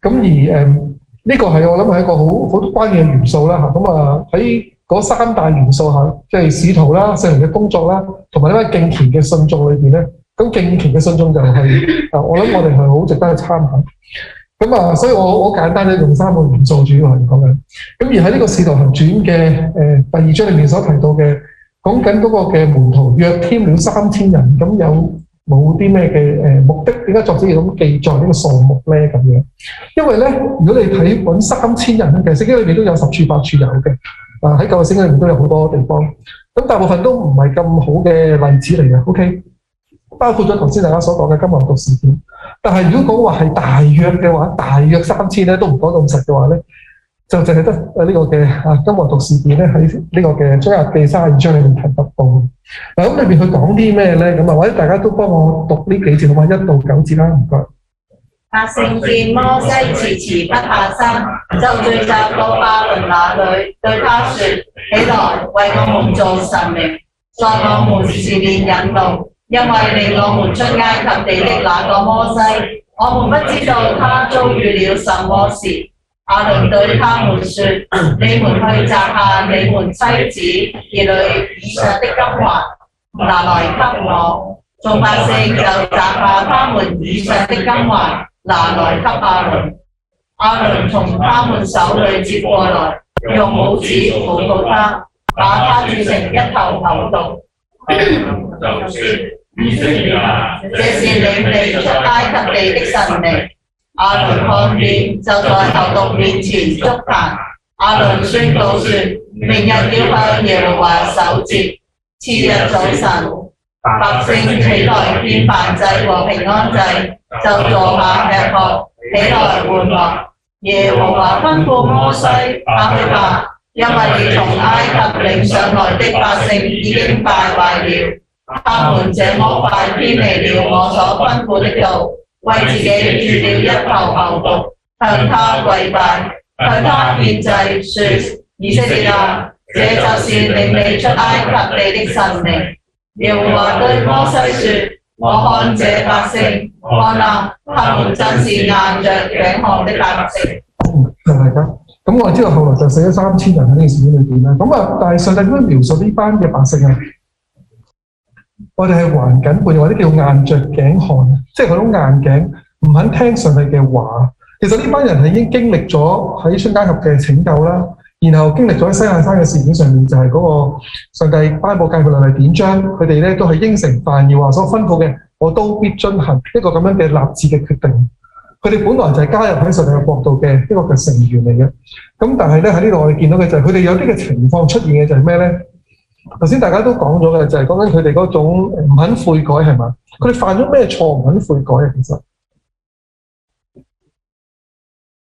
S1: 咁而呢個係我諗係一個好關鍵嘅元素啦嚇。咁喺嗰三大元素下，即係使徒啦、聖靈嘅工作啦，同埋呢班敬虔嘅信眾裏邊咧。咁敬虔嘅信眾就係我諗我哋係好值得去參考。咁所以我好簡單咧用三個元素主要係講緊。咁而喺呢個《使徒行傳》嘅第2章裏面所提到嘅，講緊嗰個嘅門徒約添了3000人，咁有冇啲咩嘅目的？點解作者要咁記載呢個數目咧？咁樣，因為咧，如果你睇揾3000人咧，其實聖經裏面都有10處8處有嘅。喺舊約聖經裏面都有好多地方，咁大部分都唔係咁好嘅例子嚟嘅。OK， 包括咗頭先大家所講嘅金牛犢事件。但係如果講話係大約嘅話，大約3000咧都唔講咁實嘅話咧，就淨係得呢個嘅金牛犢事件咧喺呢個嘅出埃及記32章裏面提及到。嗱，咁裏邊佢講啲咩咧？咁啊，或者大家都幫我讀呢幾節好嘛？1到9節啦，唔該。
S2: 百姓見摩西遲遲不下山，就聚集到亞倫那裏，對他說：起來，為我們做神明，在我們前面引路，因為領我們出埃及地的那個摩西，我們不知道他遭遇了什麼事。亞倫對他們說：你們去摘下你們妻子兒女以上的金環，拿來給我。眾百姓就摘下他們以上的金環，拿來給亞倫。亞倫從他們手裏接過來，用拇指扶抱他，把他鑄成一頭牛犢。就說：以色列啊，這是領你出埃及地的神明。亞倫看見，就在牛犢面前築壇。亞倫宣告說：明日要向耶和華守節。次日早晨，百姓起來獻燔祭和平安祭，就坐下吃喝，起來玩樂。耶和華吩咐摩西：下去吧，因為你從埃及領上來的百姓已經敗壞了，他們這麼快偏離了我所吩咐的道，為自己鑄了一頭牛犢，向他跪拜，向他獻祭，說：以色列啊，這就是領你出埃及地的神明。耶和華對摩西說：我看這百姓，看啊，他們真是硬着頸項的百姓。
S1: 係㗎。咁我知道後來就死咗3000人喺呢個事件裏邊啦。咁啊，但係上帝點樣描述呢班嘅百姓啊？我哋係頑梗背，或者叫硬着頸項，即係嗰種硬頸，唔肯聽上帝嘅話。其實呢班人係已經經歷咗喺出埃及嘅拯救啦，然後經歷咗喺西奈山嘅事件上面，就係嗰個上帝頒布誡命律例典章，佢哋咧都係應承凡耶和華所吩咐嘅，我都必遵行，一個咁樣嘅立志嘅決定。佢哋本來就係加入喺上帝嘅國度嘅一個嘅成員嚟嘅。咁但係咧喺呢度我哋見到嘅就係佢哋有啲嘅情況出現嘅就係咩咧？頭先大家都講咗嘅就係講緊佢哋嗰種唔肯悔改係嘛？佢哋犯咗咩錯唔肯悔改啊？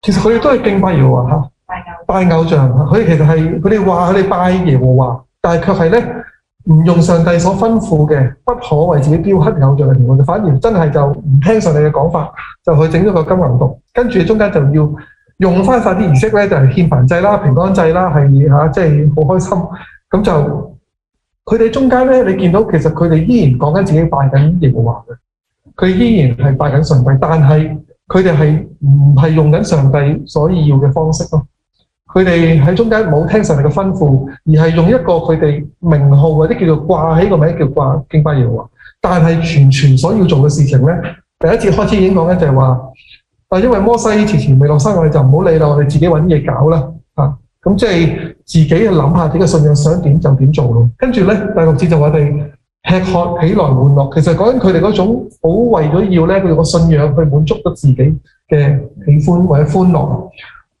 S1: 其實佢哋都係敬拜耶和華嚇，拜偶像。佢哋其實係佢哋話佢哋拜耶和華，但係卻係咧唔用上帝所吩咐嘅，不可為自己雕刻偶像嘅情況，反而真係就唔聽上帝嘅講法，就去整咗個金牛犢，跟住中間就要用翻晒啲儀式咧，就係獻燔祭啦、平安祭啦，係嚇，即係好開心。咁就佢哋中間咧，你見到其實佢哋依然講緊自己拜緊耶和華嘅，佢依然係拜緊上帝，但係佢哋係唔係用緊上帝所要嘅方式咯？佢哋喺中間冇聽上帝嘅吩咐，而係用一個佢哋名號或者叫做掛起個名叫掛敬拜耶和華，但係全所要做嘅事情咧，第一節開始已經講緊就係話，因為摩西遲遲未落山，我哋就唔好理啦，我哋自己揾嘢搞啦，咁即係自己去諗下自己嘅信仰想點就點做咯。跟住咧第6節就話我哋吃喝起來玩樂，其實講緊佢哋嗰種好為咗要咧佢個信仰去滿足到自己嘅喜歡或者歡樂。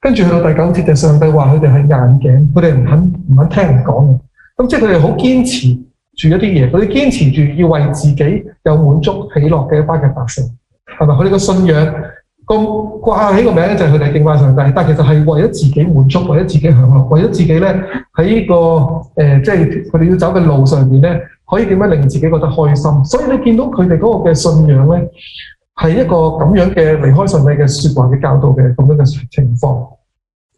S1: 跟住去到第9節就上帝話佢哋係硬頸，佢哋唔肯聽人講嘅。咁即係佢哋好堅持住一啲嘢，佢哋堅持住要為自己有滿足喜樂嘅一班嘅百姓，係咪？佢哋個信仰個掛起個名就係佢哋敬拜上帝，但其實係為咗自己滿足，為咗自己享樂，為咗自己咧喺呢個即係佢哋要走嘅路上面咧，可以點樣令自己覺得開心。所以你見到佢哋嗰個嘅信仰咧，係一個咁樣嘅離開上帝嘅説話嘅教導嘅咁樣嘅情況。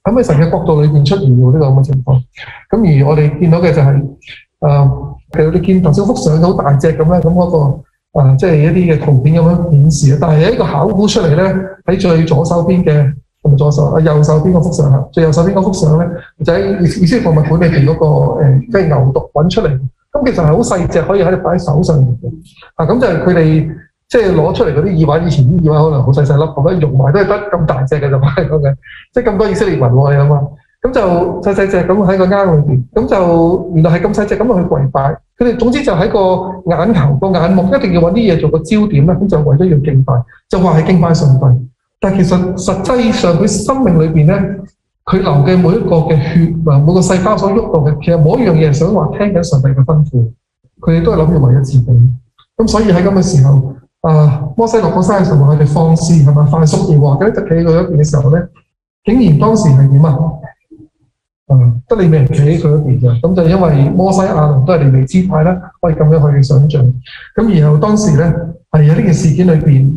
S1: 咁喺神嘅國度裏邊出現咗呢個咁嘅情況。咁而我哋見到嘅就係其實你見頭先幅相好大隻咁咧，咁嗰個即係一啲嘅圖片咁樣顯示。但係一個考古出嚟咧，喺最左手邊嘅同左手右手邊嗰幅相啊，最右手邊嗰幅相咧，就喺以色列博物館裏邊嗰個即係牛犢揾出嚟。咁其實係好細隻，可以喺度擺喺手上面嘅。咁就係佢哋。即係攞出嚟嗰啲耳環，以前啲耳環可能好細細粒，咁樣用埋都係得咁大隻嘅就擺喺度嘅，即係咁多以色列文喎，你諗下，咁就細細隻咁喺個罌裏邊，咁就原來係咁細隻咁去跪拜，佢哋總之就喺個眼球個眼目一定要揾啲嘢做個焦點啦，咁就為咗要敬拜，就話係敬拜上帝，但係其實實際上佢生命裏邊咧佢流嘅每一個嘅血啊，每個細胞所喐到嘅，其實冇一樣嘢係想話聽緊上帝嘅吩咐，佢哋都係諗住為咗自己。咁所以喺咁嘅時候，摩西落咗山嘅時候，佢哋放肆係咪快速而話嘅，就企喺佢一邊嘅時候咧，竟然當時係點啊？得利未人企喺佢一邊嘅，咁就因為摩西亞倫都係利未支派啦，可以咁樣去想像。咁然後當時咧係喺呢件事件裏邊，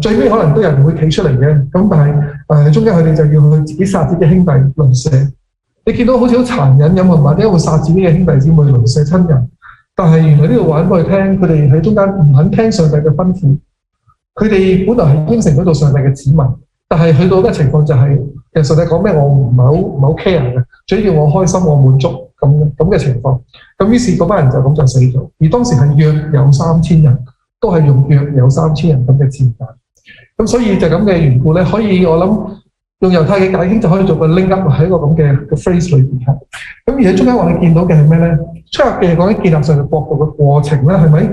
S1: 最尾可能都有人會企出嚟嘅，咁但係中間佢哋就要去自己殺自己嘅兄弟鄰舍。你見到好似好殘忍咁，或者會殺自己嘅兄弟姊妹鄰舍親人，但係原來呢度話俾佢聽，佢哋喺中間唔肯聽上帝嘅吩咐，佢哋本來係應承咗做上帝嘅子民，但係去到嘅情況就係、其實上帝講咩我唔係好 care 嘅，最要我開心我滿足咁嘅情況。咁於是嗰班人就咁就死咗，而當時係約有3000人，都係用約有3000人咁嘅字眼。咁所以就咁嘅緣故咧，可以我諗用猶太嘅解經就可以做個 link up 喺一個咁嘅 phrase 裏邊。咁而喺中間我哋見到嘅係咩咧？出入嘅講緊建立上帝國度嘅過程啦，係咪？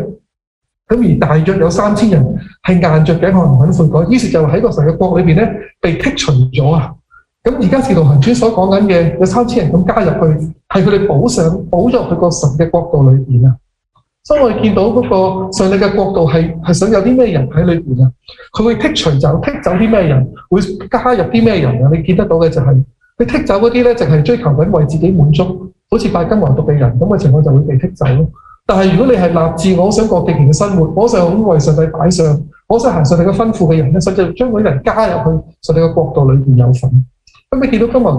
S1: 咁而大約有3000人係硬着頸項唔肯悔改，於是就喺個神嘅國裏邊咧被剔除咗啊！咁而家《使徒行傳》所講緊嘅有3000人咁加入去，係佢哋補咗去個神嘅國度裏邊啊！所以我哋見到嗰個上帝嘅國度係想有啲咩人喺裏邊啊？佢會剔走啲咩人，會加入啲咩人啊？你見得到嘅就係佢剔走嗰啲咧，就係追求緊為自己滿足，好似拜金牛犢嘅人咁嘅情況就會被剔走咯。但係如果你係立志，我想過極虔嘅生活，我想為上帝擺上，我想行上帝嘅吩咐嘅人咧，甚至將嗰啲人加入去上帝嘅國度裏邊有份。咁你見到金牛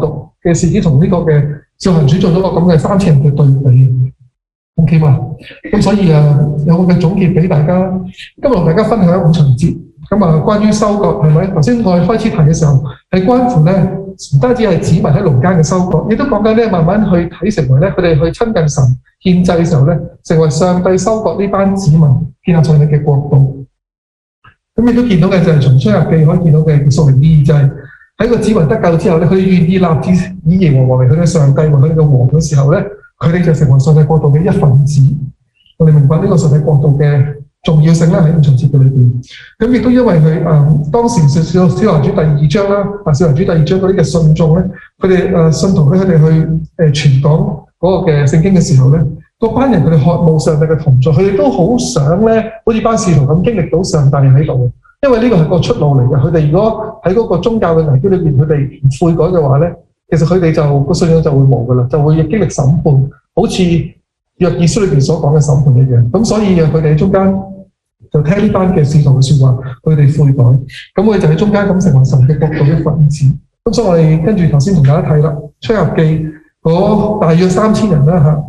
S1: 犢嘅事件同呢個嘅使徒行傳做咗個咁嘅3000人嘅對比。OK 嘛？咁所以有個嘅總結俾大家，今日同大家分享五旬節。咁關於收割係咪？頭先我哋開始提嘅時候係關乎咧，唔單止係子民喺農間嘅收割，亦都講緊咧慢慢去睇成為咧佢哋去親近神獻祭嘅時候咧，成為上帝收割呢班子民建立上帝嘅國度。咁亦都見到嘅就係從出入記可以見到嘅屬靈意義，就係喺個子民得救之後咧，佢願意立志以耶和華為佢嘅上帝，為佢嘅王嘅時候咧，佢哋就成為上帝國度嘅一份子。我哋明白呢個上帝國度嘅重要性啦，喺五旬節嘅裏邊。咁亦都因為佢當時小行傳第2章啦，小行傳第2章嗰啲嘅信眾咧，佢哋信徒咧，佢哋去傳講嗰個嘅聖經嘅時候咧，嗰班人佢哋渴慕上帝嘅同在，佢哋都好想咧，好似班使徒咁經歷到上帝喺度。因為呢個係個出路嚟嘅。佢哋如果喺嗰個宗教嘅危機裏邊，佢哋唔悔改嘅話咧，其實佢哋就個信仰就會冇噶啦，就會經歷審判，好似約珥書裏邊所講嘅審判一樣。咁所以佢哋喺中間就聽呢班嘅使徒嘅説話，佢哋悔改，咁佢就喺中間咁成為神嘅國度一份子。咁所以我哋跟住頭先同大家睇啦，出入記嗰大約3000人啦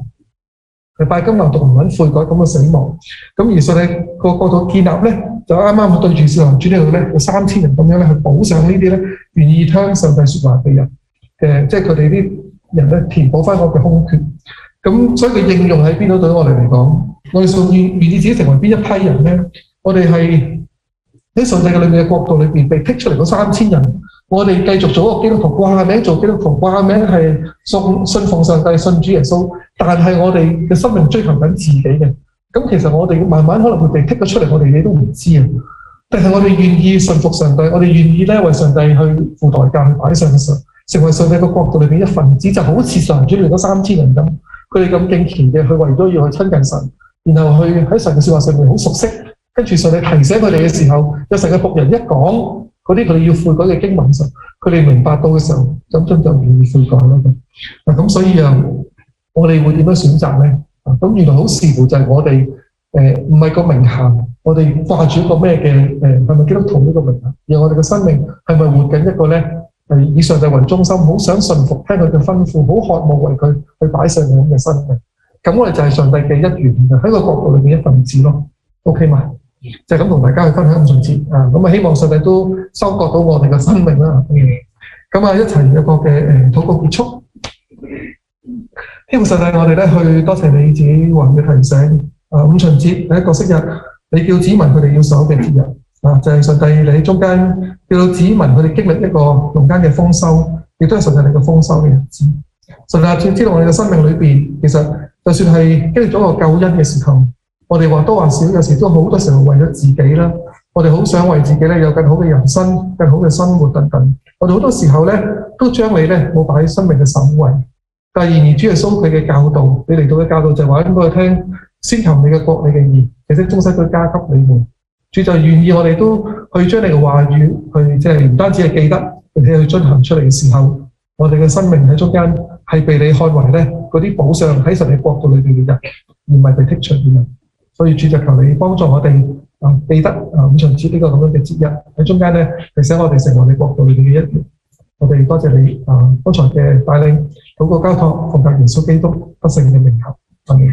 S1: 係拜金牛犢唔肯悔改咁嘅死亡。咁而上帝個國度建立咧，就啱啱對住使徒行傳呢度咧，有3000人咁樣咧去補上呢啲咧願意聽上帝説話嘅人嘅，即係佢哋啲人咧填補翻嗰個空缺。咁所以佢應用喺邊度？對我哋嚟講，我哋想願意自己成為邊一批人咧？我哋係喺上帝嘅裏面嘅國度裏邊被剔出嚟嗰3000人，我哋繼續做個基督徒，掛下名做基督徒，掛下名係信奉上帝、信主耶穌，但係我哋嘅生命追求緊自己嘅。咁其實我哋慢慢可能會被剔咗出嚟，我哋嘢都唔知啊。但係我哋願意信服上帝，我哋願意咧為上帝去付代價去擺上嘅時候，成為上帝嘅國度裏邊一份子，就好似上主裏嗰3000人咁。佢哋咁敬虔嘅，佢為咗要去親近神，然後去喺神嘅説話上面好熟悉，跟住上帝提醒佢哋嘅時候，有神嘅僕人一講嗰啲佢哋要悔改嘅經文時，佢哋明白到嘅時候，就願意悔改啦。咁所以我哋會點樣選擇咧？咁原來好視乎就係我哋唔係個名銜，我哋掛住一個咩嘅係咪基督徒呢個名銜，而我哋嘅生命係咪活緊一個咧？以上帝為中心，好想順服聽佢嘅吩咐，好渴望為佢去擺上咁嘅生命。咁我哋就係上帝嘅一員，喺個國度裏面一份子咯。OK 嘛？就係咁同大家去分享五旬節啊！咁希望上帝都收割到我哋嘅生命啦。咁一齊有個嘅禱告結束。希望上帝我哋咧去多謝你自己話嘅提醒。五旬節係一個昔日，你叫子民佢哋要守嘅節日。就係上帝你喺中間叫到子民佢哋經歷一個農間嘅豐收，亦都係上帝你嘅豐收嘅日子。上帝知道我哋嘅生命裏邊，其實就算係經歷咗個救恩嘅時候，我哋或多或少有時都好多時候為咗自己啦，我哋好想為自己咧有更好嘅人生、更好嘅生活等等。我哋好多時候咧都將你咧冇擺喺生命嘅首位。但係然而主耶穌佢嘅教導，你嚟到嘅教導就係話俾我哋聽，先求你嘅國、你嘅義，其實終身都加給你們。主就願意我哋都去將你嘅話語去即係唔單止係記得，並且去進行出嚟嘅時候，我哋嘅生命喺中間係被你看為咧嗰啲補上喺神嘅國度裏邊嘅人，而唔係被剔除嘅人。所以主就求你幫助我哋記得五旬節呢個咁樣嘅節日喺中間咧，提醒我哋成為你國度裏邊嘅一員。我哋多謝你剛才嘅帶領，禱告交託，奉靠耶穌基督得勝嘅名求，阿們。